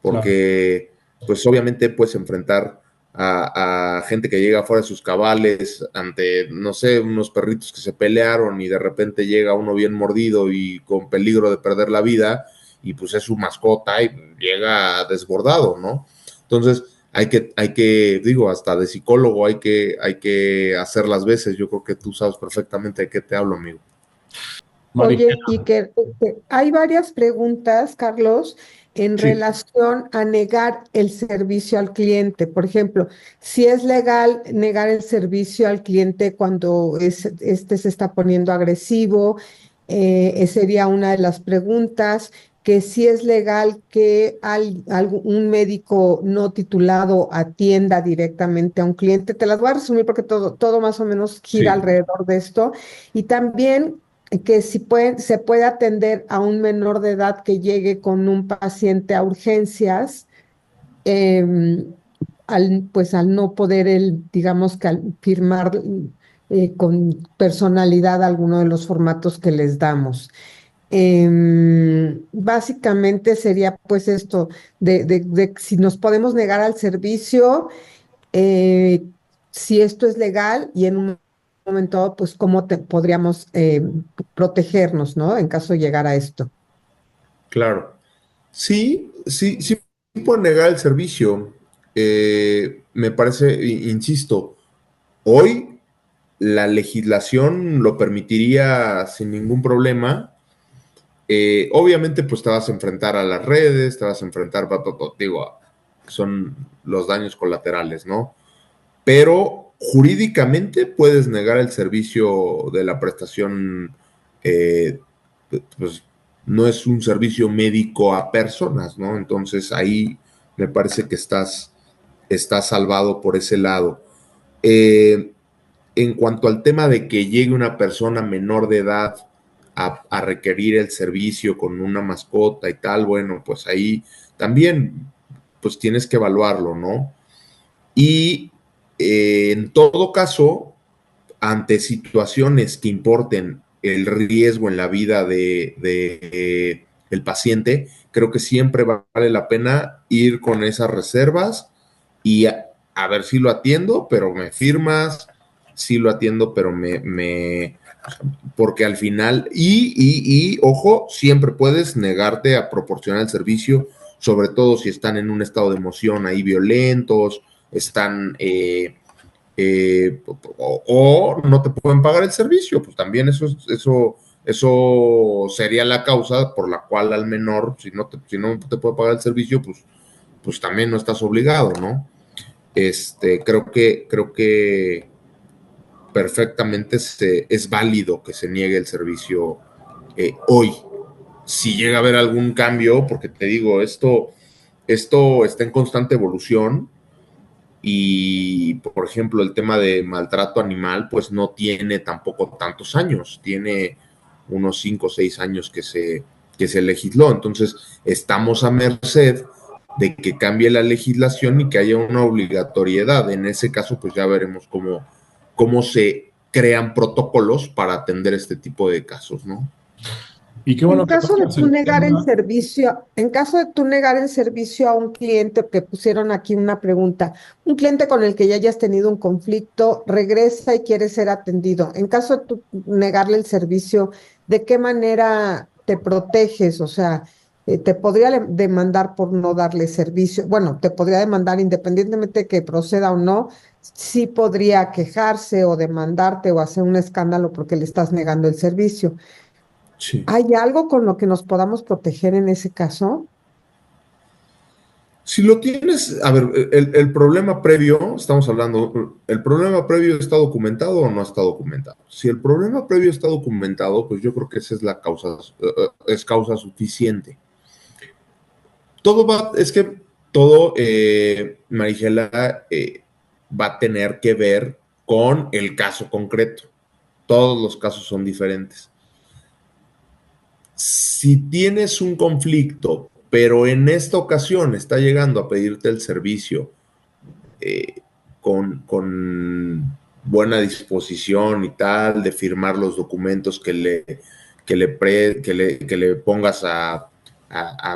porque, pues, obviamente puedes enfrentar a gente que llega fuera de sus cabales ante, no sé, unos perritos que se pelearon y de repente llega uno bien mordido y con peligro de perder la vida y pues es su mascota y llega desbordado, ¿no? Entonces, digo, hasta de psicólogo hay que hacer las veces. Yo creo que tú sabes perfectamente de qué te hablo, amigo. Oye, y que hay varias preguntas, Carlos, en Sí. relación a negar el servicio al cliente. Por ejemplo, si es legal negar el servicio al cliente cuando este se está poniendo agresivo, sería una de las preguntas. Que si es legal que un médico no titulado atienda directamente a un cliente. Te las voy a resumir porque todo más o menos gira Sí. alrededor de esto. Y también que si se puede atender a un menor de edad que llegue con un paciente a urgencias, pues al no poder digamos que al firmar con personalidad alguno de los formatos que les damos. Básicamente sería pues esto, de si nos podemos negar al servicio, eh, si esto es legal y en un momento dado, pues cómo podríamos protegernos, ¿no? En caso de llegar a esto. Claro. Sí pueden negar el servicio. Me parece, insisto, hoy la legislación lo permitiría sin ningún problema. Obviamente, pues te vas a enfrentar a las redes, te vas a enfrentar, digo, son los daños colaterales, ¿no? Pero jurídicamente puedes negar el servicio de la prestación, pues no es un servicio médico a personas, ¿no? Entonces ahí me parece que estás salvado por ese lado. En cuanto al tema de que llegue una persona menor de edad a requerir el servicio con una mascota y tal, bueno, pues ahí también pues tienes que evaluarlo, ¿no? Y en todo caso, ante situaciones que importen el riesgo en la vida de el paciente, creo que siempre vale la pena ir con esas reservas y a ver si lo atiendo, pero me firmas, si lo atiendo, pero porque al final, ojo, siempre puedes negarte a proporcionar el servicio, sobre todo si están en un estado de emoción ahí violentos, están o no te pueden pagar el servicio, pues también eso sería la causa por la cual al menor, si no te puede pagar el servicio, pues también no estás obligado, ¿no? Creo que perfectamente es válido que se niegue el servicio hoy. Si llega a haber algún cambio, porque te digo, esto está en constante evolución, y, por ejemplo, el tema de maltrato animal, pues no tiene tampoco tantos años, tiene unos 5 o 6 años que se legisló. Entonces, estamos a merced de que cambie la legislación y que haya una obligatoriedad. En ese caso, pues ya veremos cómo se crean protocolos para atender este tipo de casos, ¿no? Y qué bueno En que caso de tocas tú el negar el tema. servicio, en caso de tú negar el servicio a un cliente, que pusieron aquí una pregunta, un cliente con el que ya hayas tenido un conflicto, regresa y quiere ser atendido. En caso de tú negarle el servicio, ¿de qué manera te proteges? O sea, te podría demandar por no darle servicio. Bueno, te podría demandar independientemente de que proceda o no, sí podría quejarse o demandarte o hacer un escándalo porque le estás negando el servicio. Sí. ¿Hay algo con lo que nos podamos proteger en ese caso? Si lo tienes, a ver, el problema previo, estamos hablando, ¿el problema previo está documentado o no está documentado? Si el problema previo está documentado, pues yo creo que esa es la causa, es causa suficiente. Todo, Marigela, va a tener que ver con el caso concreto. Todos los casos son diferentes. Si tienes un conflicto, pero en esta ocasión está llegando a pedirte el servicio con buena disposición y tal, de firmar los documentos que le pongas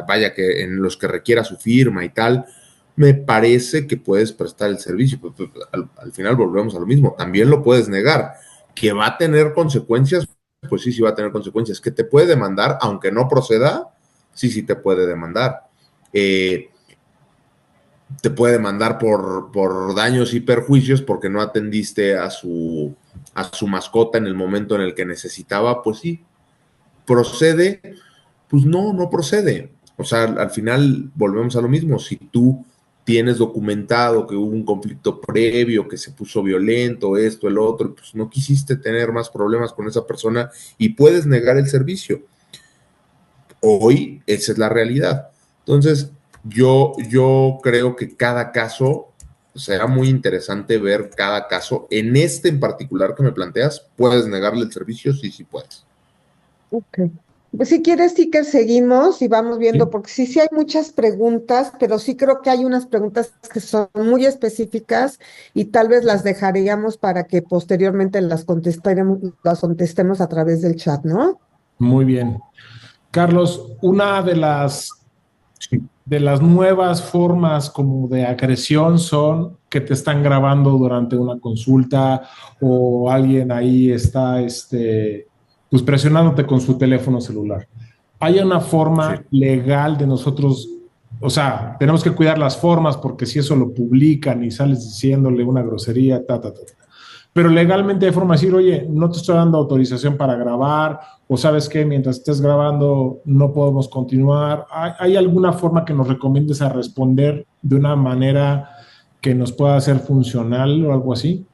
vaya, que en los que requiera su firma y tal, me parece que puedes prestar el servicio. Al final volvemos a lo mismo, también lo puedes negar, que va a tener consecuencias, pues sí va a tener consecuencias, que te puede demandar, aunque no proceda, sí te puede demandar. Te puede demandar por daños y perjuicios porque no atendiste a su mascota en el momento en el que necesitaba, pues sí. ¿Procede? Pues no procede. O sea, al final volvemos a lo mismo. Si tú tienes documentado que hubo un conflicto previo, que se puso violento, esto, el otro, pues no quisiste tener más problemas con esa persona y puedes negar el servicio. Hoy esa es la realidad. Entonces, yo creo que cada caso, será muy interesante ver cada caso. En este en particular que me planteas, ¿puedes negarle el servicio? Sí puedes. Ok. Pues si quieres, sí que seguimos y vamos viendo, Sí, porque sí hay muchas preguntas, pero sí creo que hay unas preguntas que son muy específicas y tal vez las dejaríamos para que posteriormente las contestemos a través del chat, ¿no? muy bien. Carlos, una de las nuevas formas como de agresión son que te están grabando durante una consulta o alguien ahí está pues presionándote con su teléfono celular. ¿Hay una Sí. forma legal de nosotros, o sea, tenemos que cuidar las formas porque si eso lo publican y sales diciéndole una grosería, pero legalmente hay forma de decir, oye, no te estoy dando autorización para grabar, o sabes que mientras estés grabando no podemos continuar? ¿Hay alguna forma que nos recomiendes a responder de una manera que nos pueda hacer funcional o algo así?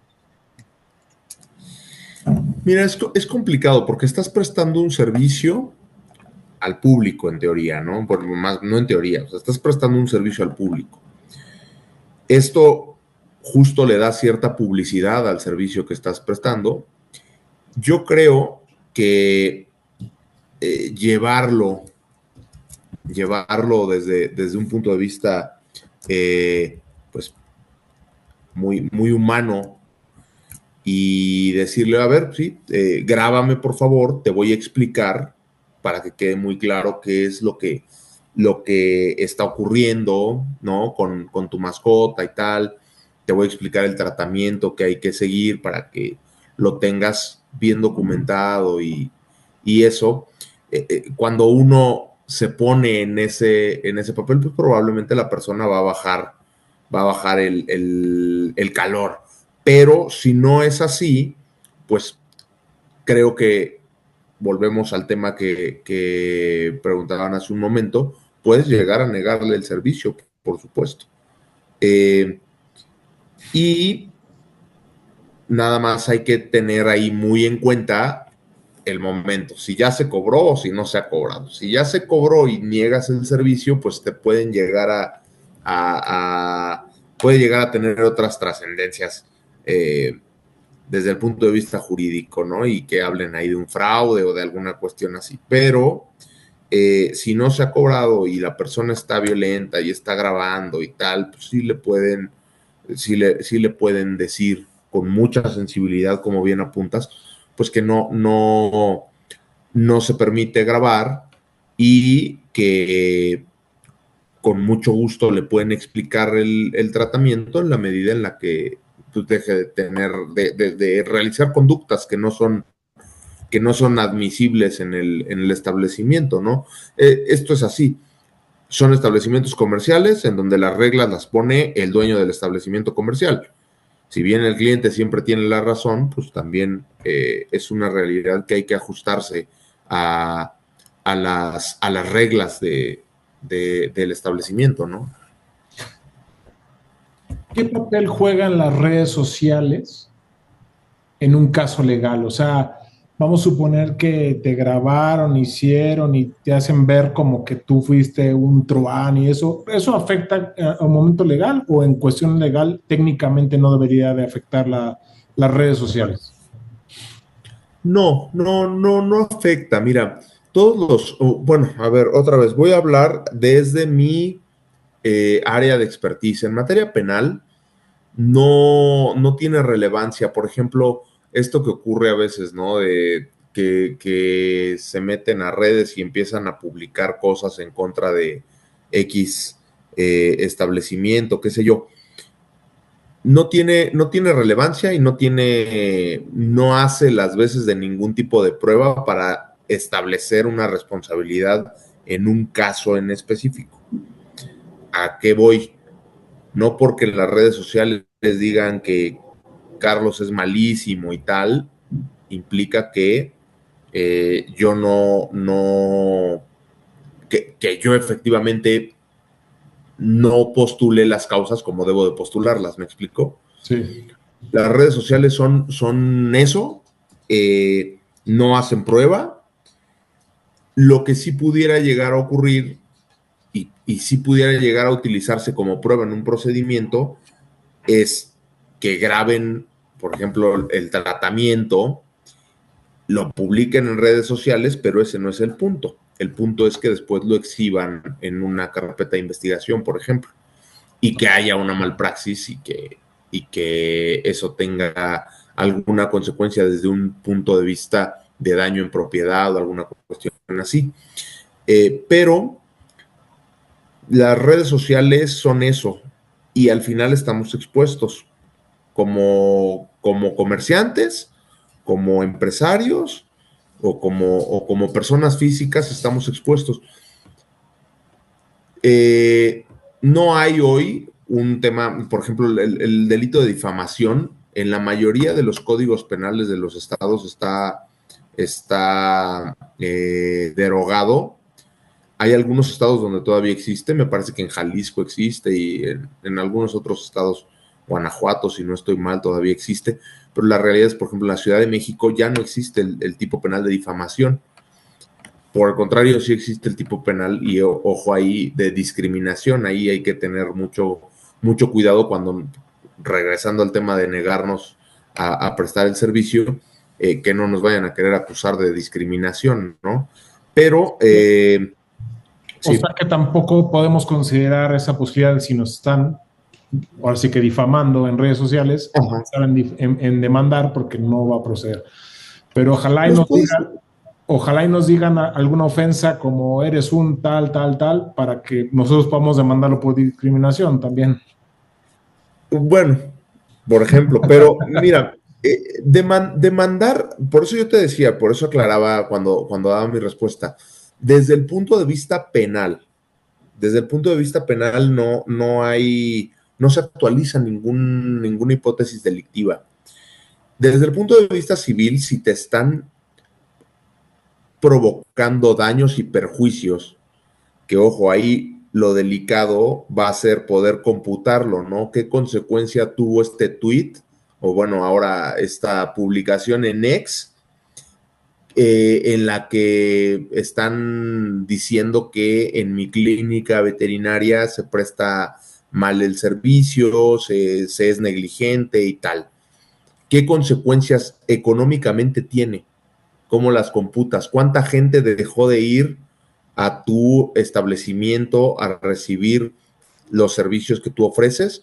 Mira, es complicado porque estás prestando un servicio al público en teoría, ¿no? No en teoría, o sea, estás prestando un servicio al público. Esto justo le da cierta publicidad al servicio que estás prestando. Yo creo que llevarlo desde un punto de vista pues muy humano y decirle, a ver, sí, grábame por favor, te voy a explicar para que quede muy claro qué es lo que está ocurriendo, ¿no? Con tu mascota y tal. Te voy a explicar el tratamiento que hay que seguir para que lo tengas bien documentado y eso. Cuando uno se pone en ese papel, pues probablemente la persona va a bajar el calor. Pero si no es así, pues creo que volvemos al tema que preguntaban hace un momento, puedes llegar a negarle el servicio, por supuesto. Y nada más hay que tener ahí muy en cuenta el momento, si ya se cobró o si no se ha cobrado. Si ya se cobró y niegas el servicio, pues te pueden llegar puede llegar a tener otras trascendencias desde el punto de vista jurídico, ¿no? Y que hablen ahí de un fraude o de alguna cuestión así. Pero si no se ha cobrado y la persona está violenta y está grabando y tal, pues sí le pueden decir con mucha sensibilidad, como bien apuntas, pues que no se permite grabar y que con mucho gusto le pueden explicar el tratamiento en la medida en la que pues, deje de de realizar conductas que no son admisibles en el establecimiento, ¿no? Esto es así. Son establecimientos comerciales en donde las reglas las pone el dueño del establecimiento comercial. Si bien el cliente siempre tiene la razón, pues también es una realidad que hay que ajustarse a las reglas del establecimiento, ¿no? ¿Qué papel juegan las redes sociales en un caso legal? O sea, vamos a suponer que te grabaron, hicieron y te hacen ver como que tú fuiste un truán y ¿eso afecta a un momento legal o en cuestión legal técnicamente no debería de afectar las redes sociales? No afecta. Mira, bueno, a ver, otra vez, voy a hablar desde mi área de expertise. En materia penal, no tiene relevancia. Por ejemplo, esto que ocurre a veces, ¿no? De que se meten a redes y empiezan a publicar cosas en contra de X establecimiento, qué sé yo. No tiene relevancia y no hace las veces de ningún tipo de prueba para establecer una responsabilidad en un caso en específico. ¿A qué voy? No porque en las redes sociales les digan que Carlos es malísimo y tal, implica que yo que yo efectivamente no postule las causas como debo de postularlas, ¿me explico? Sí. Las redes sociales son eso, no hacen prueba. Lo que sí pudiera llegar a ocurrir y sí pudiera llegar a utilizarse como prueba en un procedimiento es que graben, por ejemplo, el tratamiento, lo publiquen en redes sociales, pero ese no es el punto. El punto es que después lo exhiban en una carpeta de investigación, por ejemplo, y que haya una malpraxis y que eso tenga alguna consecuencia desde un punto de vista de daño en propiedad o alguna cuestión así. Pero las redes sociales son eso y al final estamos expuestos como comerciantes, como empresarios o como personas físicas estamos expuestos. No hay hoy un tema, por ejemplo, el delito de difamación en la mayoría de los códigos penales de los estados está derogado. Hay algunos estados donde todavía existe, me parece que en Jalisco existe y en algunos otros estados, Guanajuato, si no estoy mal, todavía existe, pero la realidad es, por ejemplo, en la Ciudad de México ya no existe el tipo penal de difamación. Por el contrario, sí existe el tipo penal y ojo ahí de discriminación. Ahí hay que tener mucho cuidado cuando, regresando al tema de negarnos a prestar el servicio, que no nos vayan a querer acusar de discriminación, ¿no? Pero, O sí. sea que tampoco podemos considerar esa posibilidad de si nos están, ahora sí que difamando en redes sociales, pensar en demandar porque no va a proceder. Pero ojalá y nos digan alguna ofensa como eres un tal, para que nosotros podamos demandarlo por discriminación también. Bueno, por ejemplo, pero mira, demandar, por eso yo te decía, por eso aclaraba cuando daba mi respuesta, desde el punto de vista penal no se actualiza ninguna hipótesis delictiva. Desde el punto de vista civil, si te están provocando daños y perjuicios, que ojo, ahí lo delicado va a ser poder computarlo, ¿no? ¿Qué consecuencia tuvo este tweet? O bueno, ahora esta publicación en X, en la que están diciendo que en mi clínica veterinaria se presta mal el servicio, se es negligente y tal. ¿Qué consecuencias económicamente tiene? ¿Cómo las computas? ¿Cuánta gente dejó de ir a tu establecimiento a recibir los servicios que tú ofreces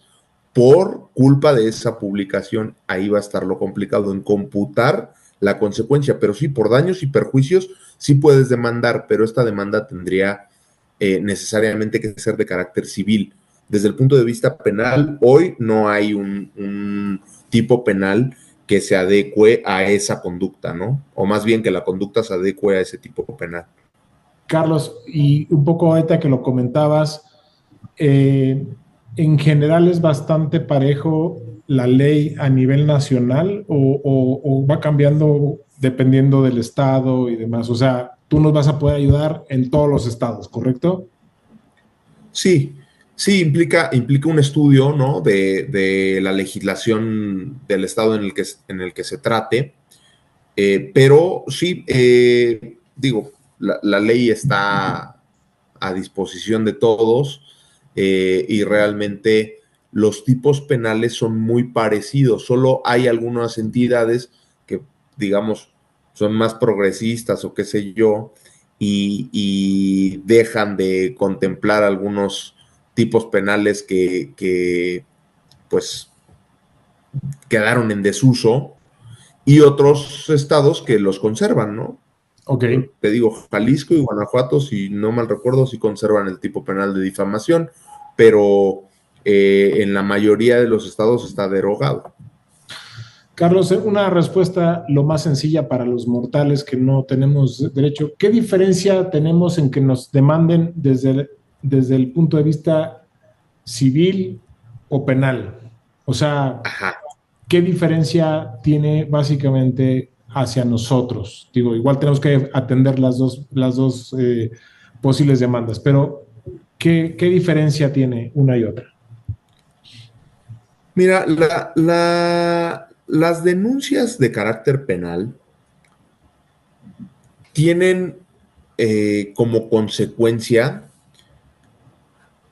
por culpa de esa publicación? Ahí va a estar lo complicado en computar la consecuencia, pero sí, por daños y perjuicios sí puedes demandar, pero esta demanda tendría necesariamente que ser de carácter civil. Desde el punto de vista penal, hoy no hay un tipo penal que se adecue a esa conducta, ¿no? O más bien que la conducta se adecue a ese tipo penal. Carlos, y un poco ahorita que lo comentabas, en general es bastante parejo la ley a nivel nacional o va cambiando dependiendo del estado y demás. O sea, tú nos vas a poder ayudar en todos los estados, ¿correcto? Sí, sí, implica un estudio, ¿no? de la legislación del estado en el que se trate, pero sí, digo, la ley está a disposición de todos y realmente los tipos penales son muy parecidos, solo hay algunas entidades que, digamos, son más progresistas o qué sé yo, y dejan de contemplar algunos tipos penales que pues quedaron en desuso y otros estados que los conservan, ¿no? Ok. Te digo, Jalisco y Guanajuato, si no mal recuerdo, sí conservan el tipo penal de difamación, pero en la mayoría de los estados está derogado. Carlos, una respuesta lo más sencilla para los mortales que no tenemos derecho. ¿Qué diferencia tenemos en que nos demanden desde el punto de vista civil o penal? O sea, Ajá. ¿qué diferencia tiene básicamente hacia nosotros? Digo, igual tenemos que atender las dos posibles demandas, pero ¿qué diferencia tiene una y otra? Mira, las denuncias de carácter penal tienen como consecuencia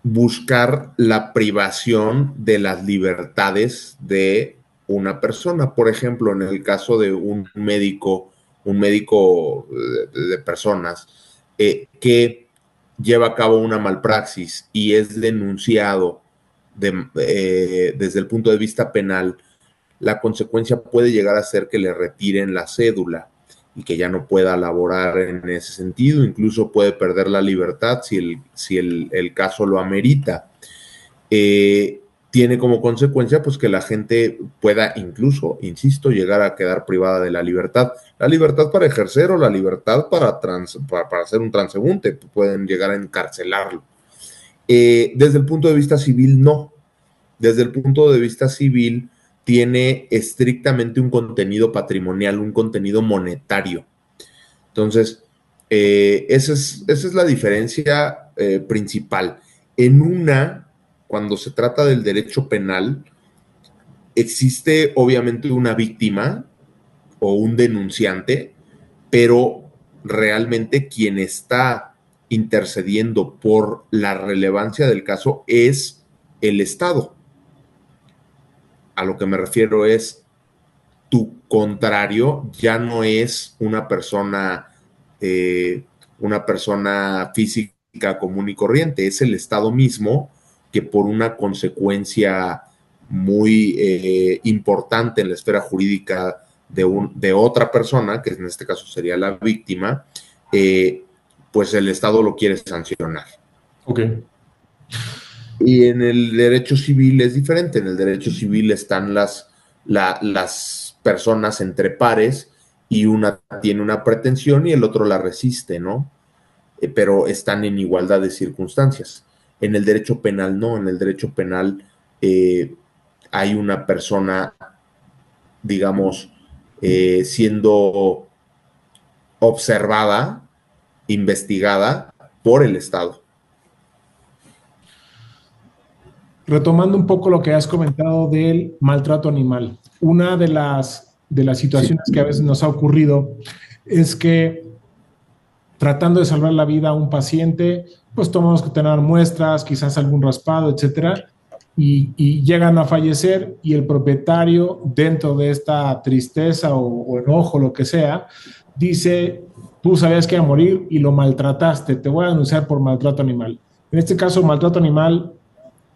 buscar la privación de las libertades de una persona. Por ejemplo, en el caso de un médico de personas que lleva a cabo una malpraxis y es denunciado desde el punto de vista penal, la consecuencia puede llegar a ser que le retiren la cédula y que ya no pueda laborar en ese sentido, incluso puede perder la libertad si el caso lo amerita. Tiene como consecuencia pues que la gente pueda incluso, insisto, llegar a quedar privada de la libertad para ejercer o la libertad para ser un transeúnte, pueden llegar a encarcelarlo. Desde el punto de vista civil, no. Desde el punto de vista civil, tiene estrictamente un contenido patrimonial, un contenido monetario. Entonces, esa es la diferencia principal. Cuando se trata del derecho penal, existe obviamente una víctima o un denunciante, pero realmente quien está intercediendo por la relevancia del caso es el Estado. A lo que me refiero es, tu contrario ya no es una persona física común y corriente, es el Estado mismo que por una consecuencia muy importante en la esfera jurídica de otra persona, que en este caso sería la víctima, pues el Estado lo quiere sancionar. Ok. Y en el derecho civil es diferente. En el derecho civil están las personas entre pares y una tiene una pretensión y el otro la resiste, ¿no? Pero están en igualdad de circunstancias. En el derecho penal no. En el derecho penal hay una persona, digamos, siendo observada, investigada por el Estado. Retomando un poco lo que has comentado del maltrato animal, una de las situaciones que a veces nos ha ocurrido es que tratando de salvar la vida a un paciente, pues tomamos que tener muestras, quizás algún raspado, etcétera, y llegan a fallecer y el propietario, dentro de esta tristeza o enojo, lo que sea, dice, tú sabías que iba a morir y lo maltrataste, te voy a denunciar por maltrato animal. En este caso, maltrato animal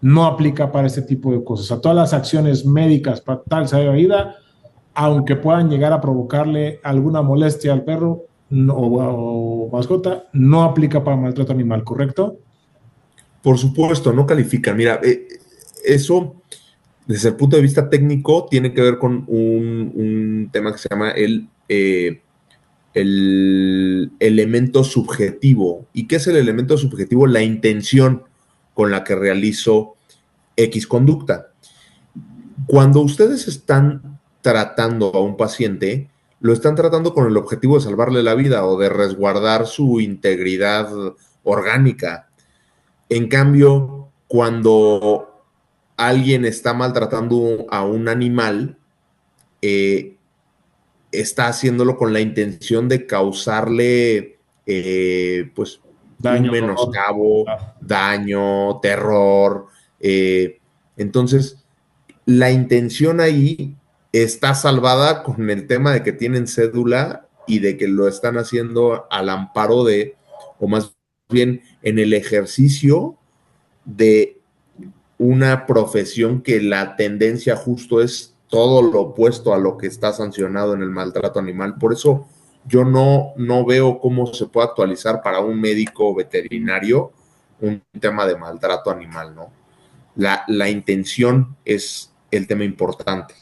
no aplica para este tipo de cosas. A todas las acciones médicas para tal salud de vida, aunque puedan llegar a provocarle alguna molestia al perro o mascota, no aplica para maltrato animal, ¿correcto? Por supuesto, no califican. Mira, eso, desde el punto de vista técnico, tiene que ver con un tema que se llama el elemento subjetivo. ¿Y qué es el elemento subjetivo? La intención con la que realizo X conducta. Cuando ustedes están tratando a un paciente, lo están tratando con el objetivo de salvarle la vida o de resguardar su integridad orgánica. En cambio, cuando alguien está maltratando a un animal, está haciéndolo con la intención de causarle pues Daño, un menoscabo, daño, terror. Entonces, la intención ahí está salvada con el tema de que tienen cédula y de que lo están haciendo al amparo de, o más bien en el ejercicio de una profesión que la tendencia justo es todo lo opuesto a lo que está sancionado en el maltrato animal. Por eso yo no veo cómo se puede actualizar para un médico veterinario un tema de maltrato animal, ¿no? La intención es el tema importante.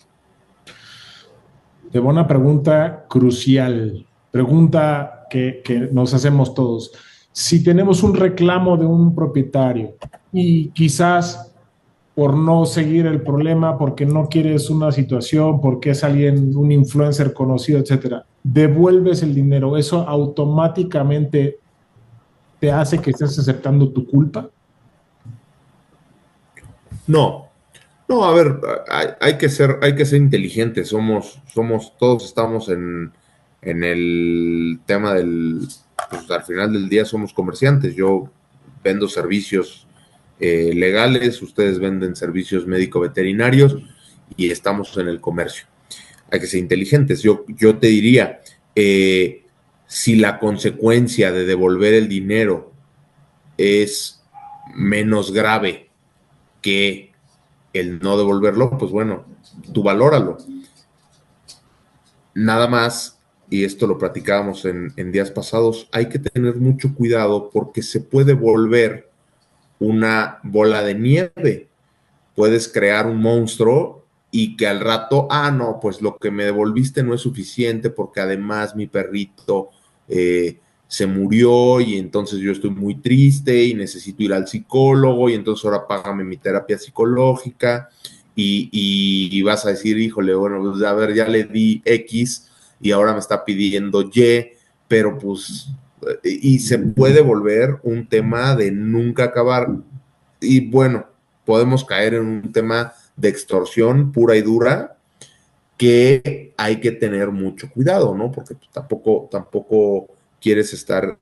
Te voy a una pregunta crucial, pregunta que nos hacemos todos. Si tenemos un reclamo de un propietario y quizás por no seguir el problema, porque no quieres una situación, porque es alguien, un influencer conocido, etcétera, devuelves el dinero, ¿eso automáticamente te hace que estés aceptando tu culpa? No, a ver, hay que ser inteligentes, todos estamos en el tema pues al final del día somos comerciantes. Yo vendo servicios legales, ustedes venden servicios médico-veterinarios y estamos en el comercio. Hay que ser inteligentes. Yo te diría, si la consecuencia de devolver el dinero es menos grave que el no devolverlo, pues bueno, tú valóralo. Nada más, y esto lo platicábamos en días pasados, hay que tener mucho cuidado porque se puede volver una bola de nieve. Puedes crear un monstruo y que al rato, no, pues lo que me devolviste no es suficiente porque además mi perrito se murió y entonces yo estoy muy triste y necesito ir al psicólogo y entonces ahora págame mi terapia psicológica y vas a decir, híjole, bueno, pues a ver, ya le di X y ahora me está pidiendo Y, pero pues, y se puede volver un tema de nunca acabar. Y bueno, podemos caer en un tema de extorsión pura y dura que hay que tener mucho cuidado, ¿no? Porque tampoco quieres estar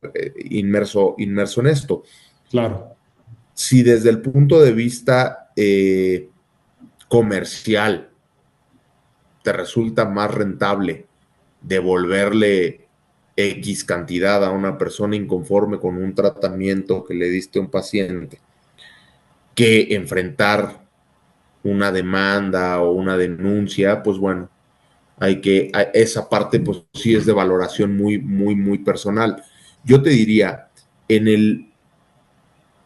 inmerso en esto. Claro. Si desde el punto de vista comercial te resulta más rentable devolverle X cantidad a una persona inconforme con un tratamiento que le diste a un paciente que enfrentar una demanda o una denuncia, pues bueno, esa parte pues sí es de valoración muy, muy, muy personal. Yo te diría, en el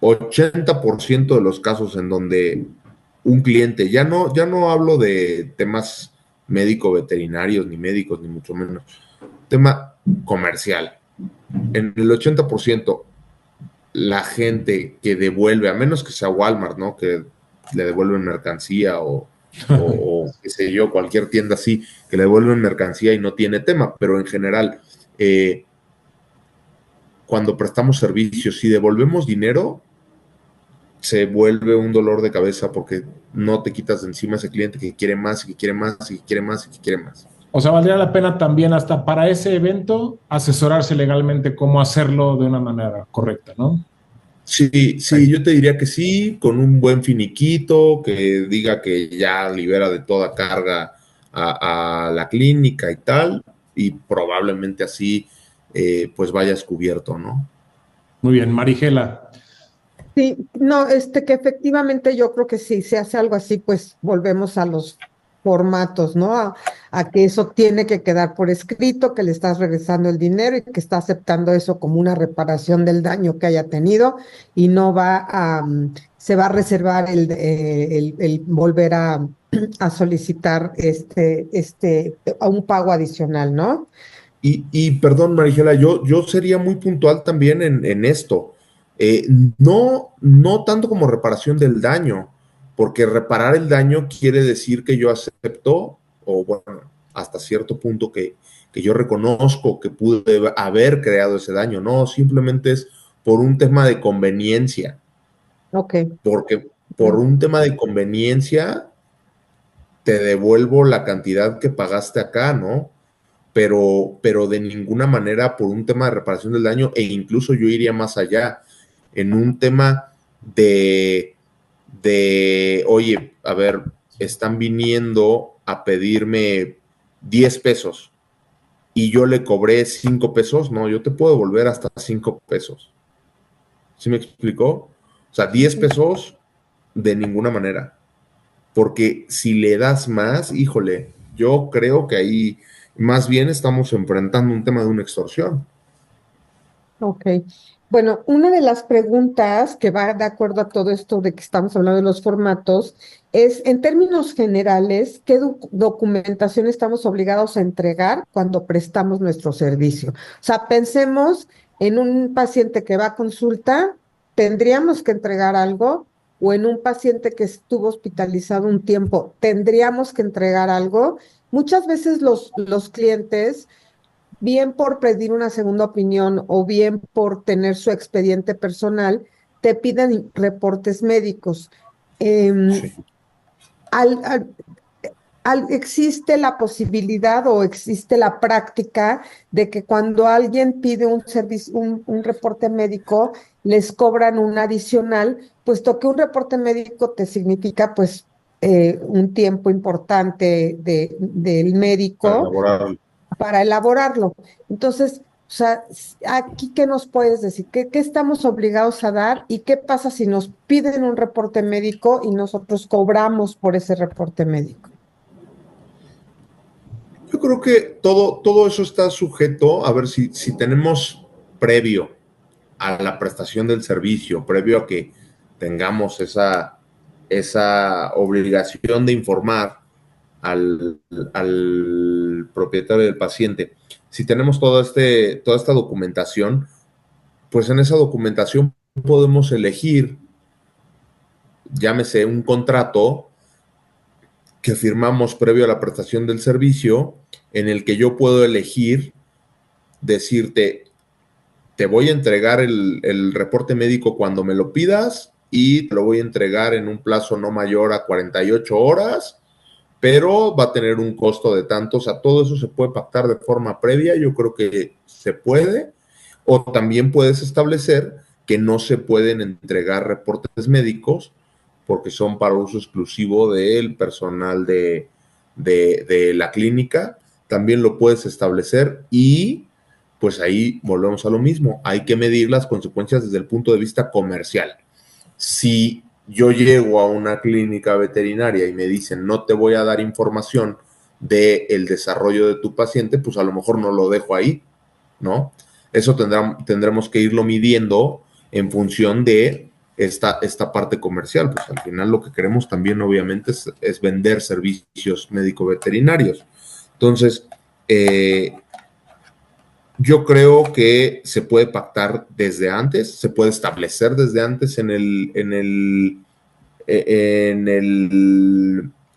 80% de los casos en donde un cliente, ya no hablo de temas médico-veterinarios, ni médicos, ni mucho menos, tema comercial. En el 80%, la gente que devuelve, a menos que sea Walmart, ¿no? Que le devuelven mercancía o qué sé yo, cualquier tienda así, que le devuelven mercancía y no tiene tema, pero en general, cuando prestamos servicios, si devolvemos dinero, se vuelve un dolor de cabeza porque no te quitas de encima a ese cliente que quiere más y que quiere más y que quiere más y que quiere más. O sea, valdría la pena también hasta para ese evento asesorarse legalmente cómo hacerlo de una manera correcta, ¿no? Sí, sí, yo te diría que sí, con un buen finiquito, que diga que ya libera de toda carga a la clínica y tal, y probablemente así pues vayas cubierto, ¿no? Muy bien, Marigela. Sí, no, que efectivamente yo creo que si se hace algo así, pues volvemos a los formatos, ¿no? A que eso tiene que quedar por escrito, que le estás regresando el dinero y que está aceptando eso como una reparación del daño que haya tenido y no va se va a reservar el volver a solicitar a un pago adicional, ¿no? Y perdón, Marigela, yo sería muy puntual también en esto. Eh, no tanto como reparación del daño, porque reparar el daño quiere decir que yo acepto, o bueno, hasta cierto punto que yo reconozco que pude haber creado ese daño. No, simplemente es por un tema de conveniencia, Ok. porque por un tema de conveniencia te devuelvo la cantidad que pagaste acá, ¿no? Pero de ninguna manera por un tema de reparación del daño, e incluso yo iría más allá, en un tema oye, a ver, están viniendo a pedirme 10 pesos y yo le cobré 5 pesos, no, yo te puedo devolver hasta 5 pesos. ¿Sí me explicó? O sea, 10 pesos de ninguna manera, porque si le das más, híjole, yo creo que ahí más bien estamos enfrentando un tema de una extorsión. Ok. Bueno, una de las preguntas que va de acuerdo a todo esto de que estamos hablando de los formatos es, en términos generales, ¿qué documentación estamos obligados a entregar cuando prestamos nuestro servicio? O sea, pensemos en un paciente que va a consulta, ¿tendríamos que entregar algo? O en un paciente que estuvo hospitalizado un tiempo, ¿tendríamos que entregar algo? Muchas veces los clientes bien por pedir una segunda opinión o bien por tener su expediente personal, te piden reportes médicos. Em, Sí. al, al- ¿Existe la posibilidad o existe la práctica de que cuando alguien pide un servicio, un reporte médico, les cobran un adicional, puesto que un reporte médico te significa pues un tiempo importante del Para médico elaborar. para elaborarlo? Entonces, o sea, aquí, ¿qué nos puedes decir? ¿Qué estamos obligados a dar y qué pasa si nos piden un reporte médico y nosotros cobramos por ese reporte médico? Yo creo que todo eso está sujeto a ver si tenemos previo a la prestación del servicio, previo a que tengamos esa obligación de informar al, al propietario del paciente. Si tenemos toda esta documentación, pues en esa documentación podemos elegir, llámese un contrato que firmamos previo a la prestación del servicio, en el que yo puedo elegir decirte, te voy a entregar el reporte médico cuando me lo pidas y te lo voy a entregar en un plazo no mayor a 48 horas, pero va a tener un costo de tanto. O sea, todo eso se puede pactar de forma previa, yo creo que se puede, o también puedes establecer que no se pueden entregar reportes médicos porque son para uso exclusivo del personal de la clínica, también lo puedes establecer y pues ahí volvemos a lo mismo, hay que medir las consecuencias desde el punto de vista comercial. Si yo llego a una clínica veterinaria y me dicen no te voy a dar información del desarrollo de tu paciente, pues a lo mejor no lo dejo ahí, ¿no? Eso tendremos que irlo midiendo en función de esta parte comercial. Pues al final lo que queremos también obviamente es vender servicios médico-veterinarios. Entonces, yo creo que se puede pactar desde antes, se puede establecer desde antes en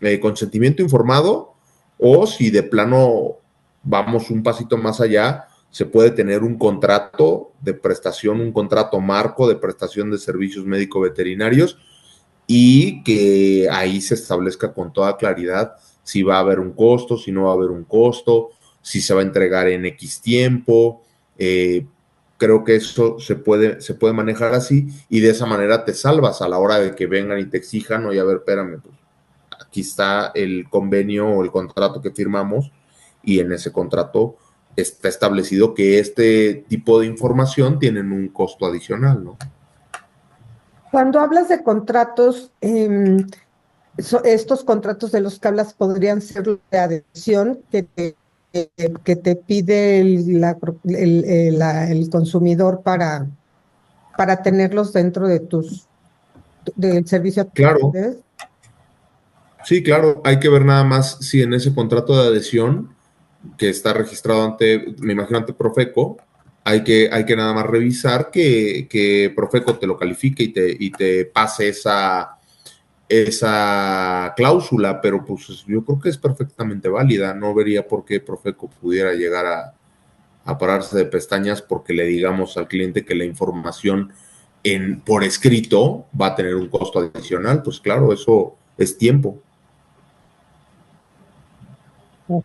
el consentimiento informado, o si de plano vamos un pasito más allá, se puede tener un contrato de prestación, un contrato marco de prestación de servicios médico-veterinarios, y que ahí se establezca con toda claridad si va a haber un costo, si no va a haber un costo, si se va a entregar en X tiempo, creo que eso se puede manejar así y de esa manera te salvas a la hora de que vengan y te exijan, oye, a ver, espérame, pues aquí está el convenio o el contrato que firmamos y en ese contrato está establecido que este tipo de información tienen un costo adicional, ¿no? Cuando hablas de contratos, estos contratos de los que hablas podrían ser de adhesión que te pide el consumidor para tenerlos dentro de del servicio a tus Claro, clientes. sí, claro, hay que ver nada más si en ese contrato de adhesión que está registrado me imagino ante Profeco, hay que nada más revisar que Profeco te lo califique y te pase esa cláusula, pero pues yo creo que es perfectamente válida. No vería por qué Profeco pudiera llegar a pararse de pestañas porque le digamos al cliente que la información por escrito va a tener un costo adicional. Pues claro, eso es tiempo. Ok.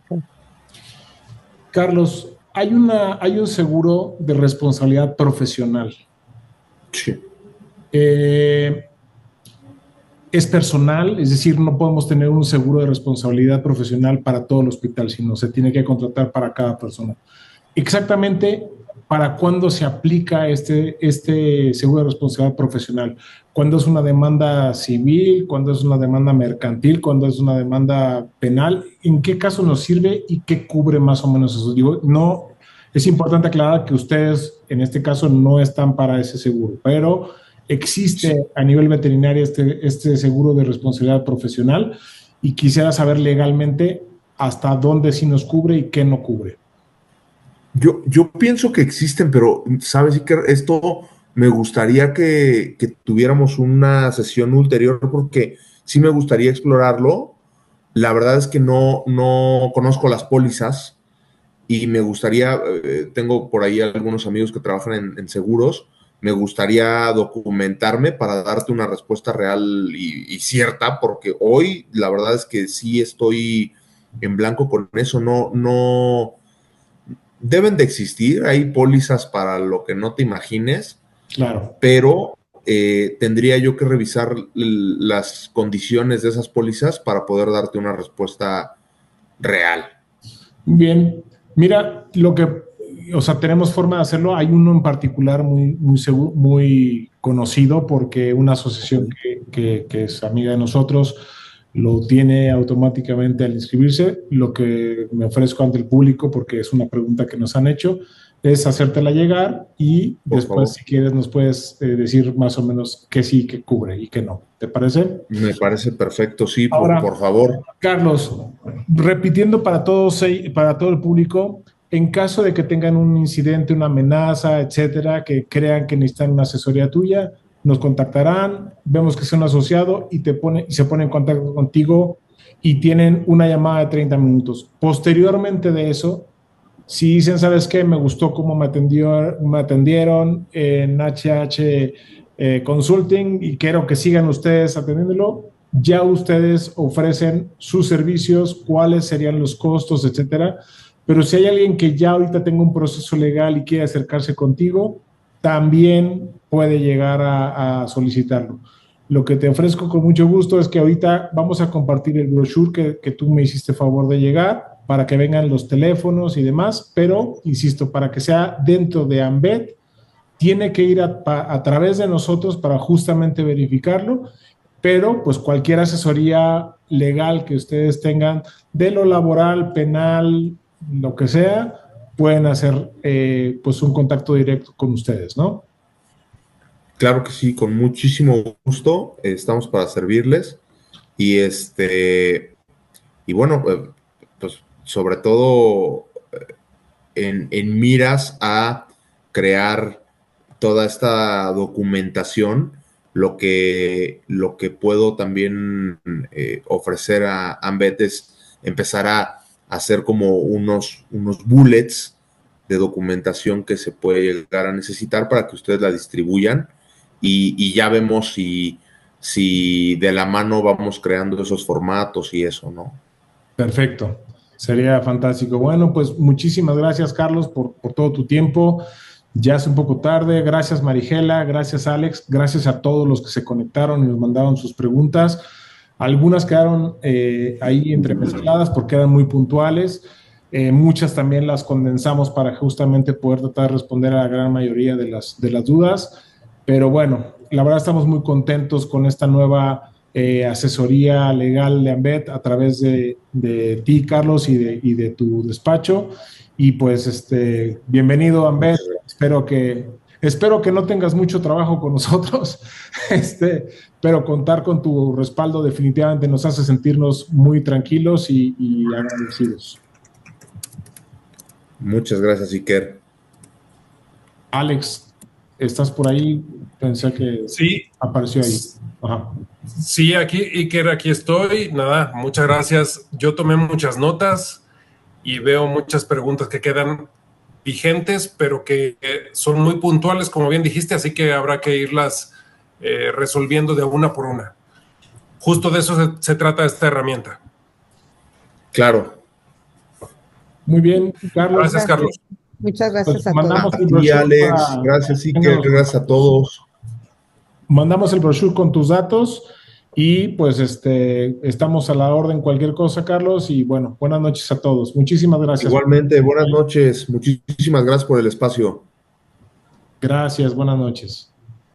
Carlos, hay un seguro de responsabilidad profesional. Sí. Es personal, es decir, no podemos tener un seguro de responsabilidad profesional para todo el hospital, sino se tiene que contratar para cada persona. Exactamente, ¿para cuándo se aplica este seguro de responsabilidad profesional? ¿Cuándo es una demanda civil? ¿Cuándo es una demanda mercantil? ¿Cuándo es una demanda penal? ¿En qué caso nos sirve y qué cubre más o menos eso? Digo, no, es importante aclarar que ustedes en este caso no están para ese seguro, pero existe a nivel veterinario este seguro de responsabilidad profesional y quisiera saber legalmente hasta dónde sí nos cubre y qué no cubre. Yo pienso que existen, pero, ¿sabes, Iker? Esto me gustaría que tuviéramos una sesión ulterior porque sí me gustaría explorarlo. La verdad es que no conozco las pólizas y me gustaría, tengo por ahí algunos amigos que trabajan en seguros, me gustaría documentarme para darte una respuesta real y cierta, porque hoy la verdad es que sí estoy en blanco con eso, no deben de existir, hay pólizas para lo que no te imagines, Claro. pero tendría yo que revisar las condiciones de esas pólizas para poder darte una respuesta real. Bien, mira, o sea, tenemos forma de hacerlo. Hay uno en particular muy conocido porque una asociación que es amiga de nosotros lo tiene automáticamente al inscribirse. Lo que me ofrezco ante el público, porque es una pregunta que nos han hecho, es hacértela llegar y Por después, favor. si quieres, nos puedes decir más o menos qué sí, qué cubre y qué no. ¿Te parece? Me parece perfecto, sí, Ahora, por favor. Carlos, repitiendo para para todo el público, en caso de que tengan un incidente, una amenaza, etcétera, que crean que necesitan una asesoría tuya, nos contactarán, vemos que es un asociado y se pone en contacto contigo y tienen una llamada de 30 minutos. Posteriormente de eso, si dicen, ¿sabes qué? Me gustó cómo me atendieron en HH Consulting y quiero que sigan ustedes atendiéndolo, ya ustedes ofrecen sus servicios, cuáles serían los costos, etcétera. Pero si hay alguien que ya ahorita tenga un proceso legal y quiere acercarse contigo, también puede llegar a solicitarlo. Lo que te ofrezco con mucho gusto es que ahorita vamos a compartir el brochure que tú me hiciste favor de llegar para que vengan los teléfonos y demás, pero, insisto, para que sea dentro de Ambet, tiene que ir a través de nosotros para justamente verificarlo, pero pues cualquier asesoría legal que ustedes tengan de lo laboral, penal, lo que sea, pueden hacer pues un contacto directo con ustedes, ¿no? Claro que sí, con muchísimo gusto, estamos para servirles y y bueno, pues sobre todo en miras a crear toda esta documentación, lo que puedo también ofrecer a Ambet es empezar a hacer como unos bullets de documentación que se puede llegar a necesitar para que ustedes la distribuyan y ya vemos si de la mano vamos creando esos formatos y eso, ¿no? Perfecto, sería fantástico. Bueno, pues muchísimas gracias, Carlos, por todo tu tiempo. ya es un poco tarde. Gracias, Marigela, gracias, Alex, gracias a todos los que se conectaron y nos mandaron sus preguntas. Algunas quedaron ahí entremezcladas porque eran muy puntuales. Muchas también las condensamos para justamente poder tratar de responder a la gran mayoría de las dudas. Pero bueno, la verdad estamos muy contentos con esta nueva asesoría legal de Ambet a través de ti, Carlos, y de tu despacho. Y pues, bienvenido, Ambet. Espero que no tengas mucho trabajo con nosotros, pero contar con tu respaldo definitivamente nos hace sentirnos muy tranquilos y agradecidos. Muchas gracias, Iker. Alex, ¿estás por ahí? Pensé que sí, apareció ahí. Ajá. Sí, Iker, aquí estoy. Nada, muchas gracias. Yo tomé muchas notas y veo muchas preguntas que quedan vigentes, pero que son muy puntuales, como bien dijiste, así que habrá que irlas resolviendo de una por una. Justo de eso se trata esta herramienta. Claro. Muy bien, Carlos. Gracias, Carlos. Muchas gracias Pues a mandamos todos. el brochure Alex, gracias, Iker, gracias a todos. Mandamos el brochure con tus datos y pues estamos a la orden cualquier cosa, Carlos, y bueno, buenas noches a todos. Muchísimas gracias. Igualmente, buenas noches. Muchísimas gracias por el espacio. Gracias, buenas noches.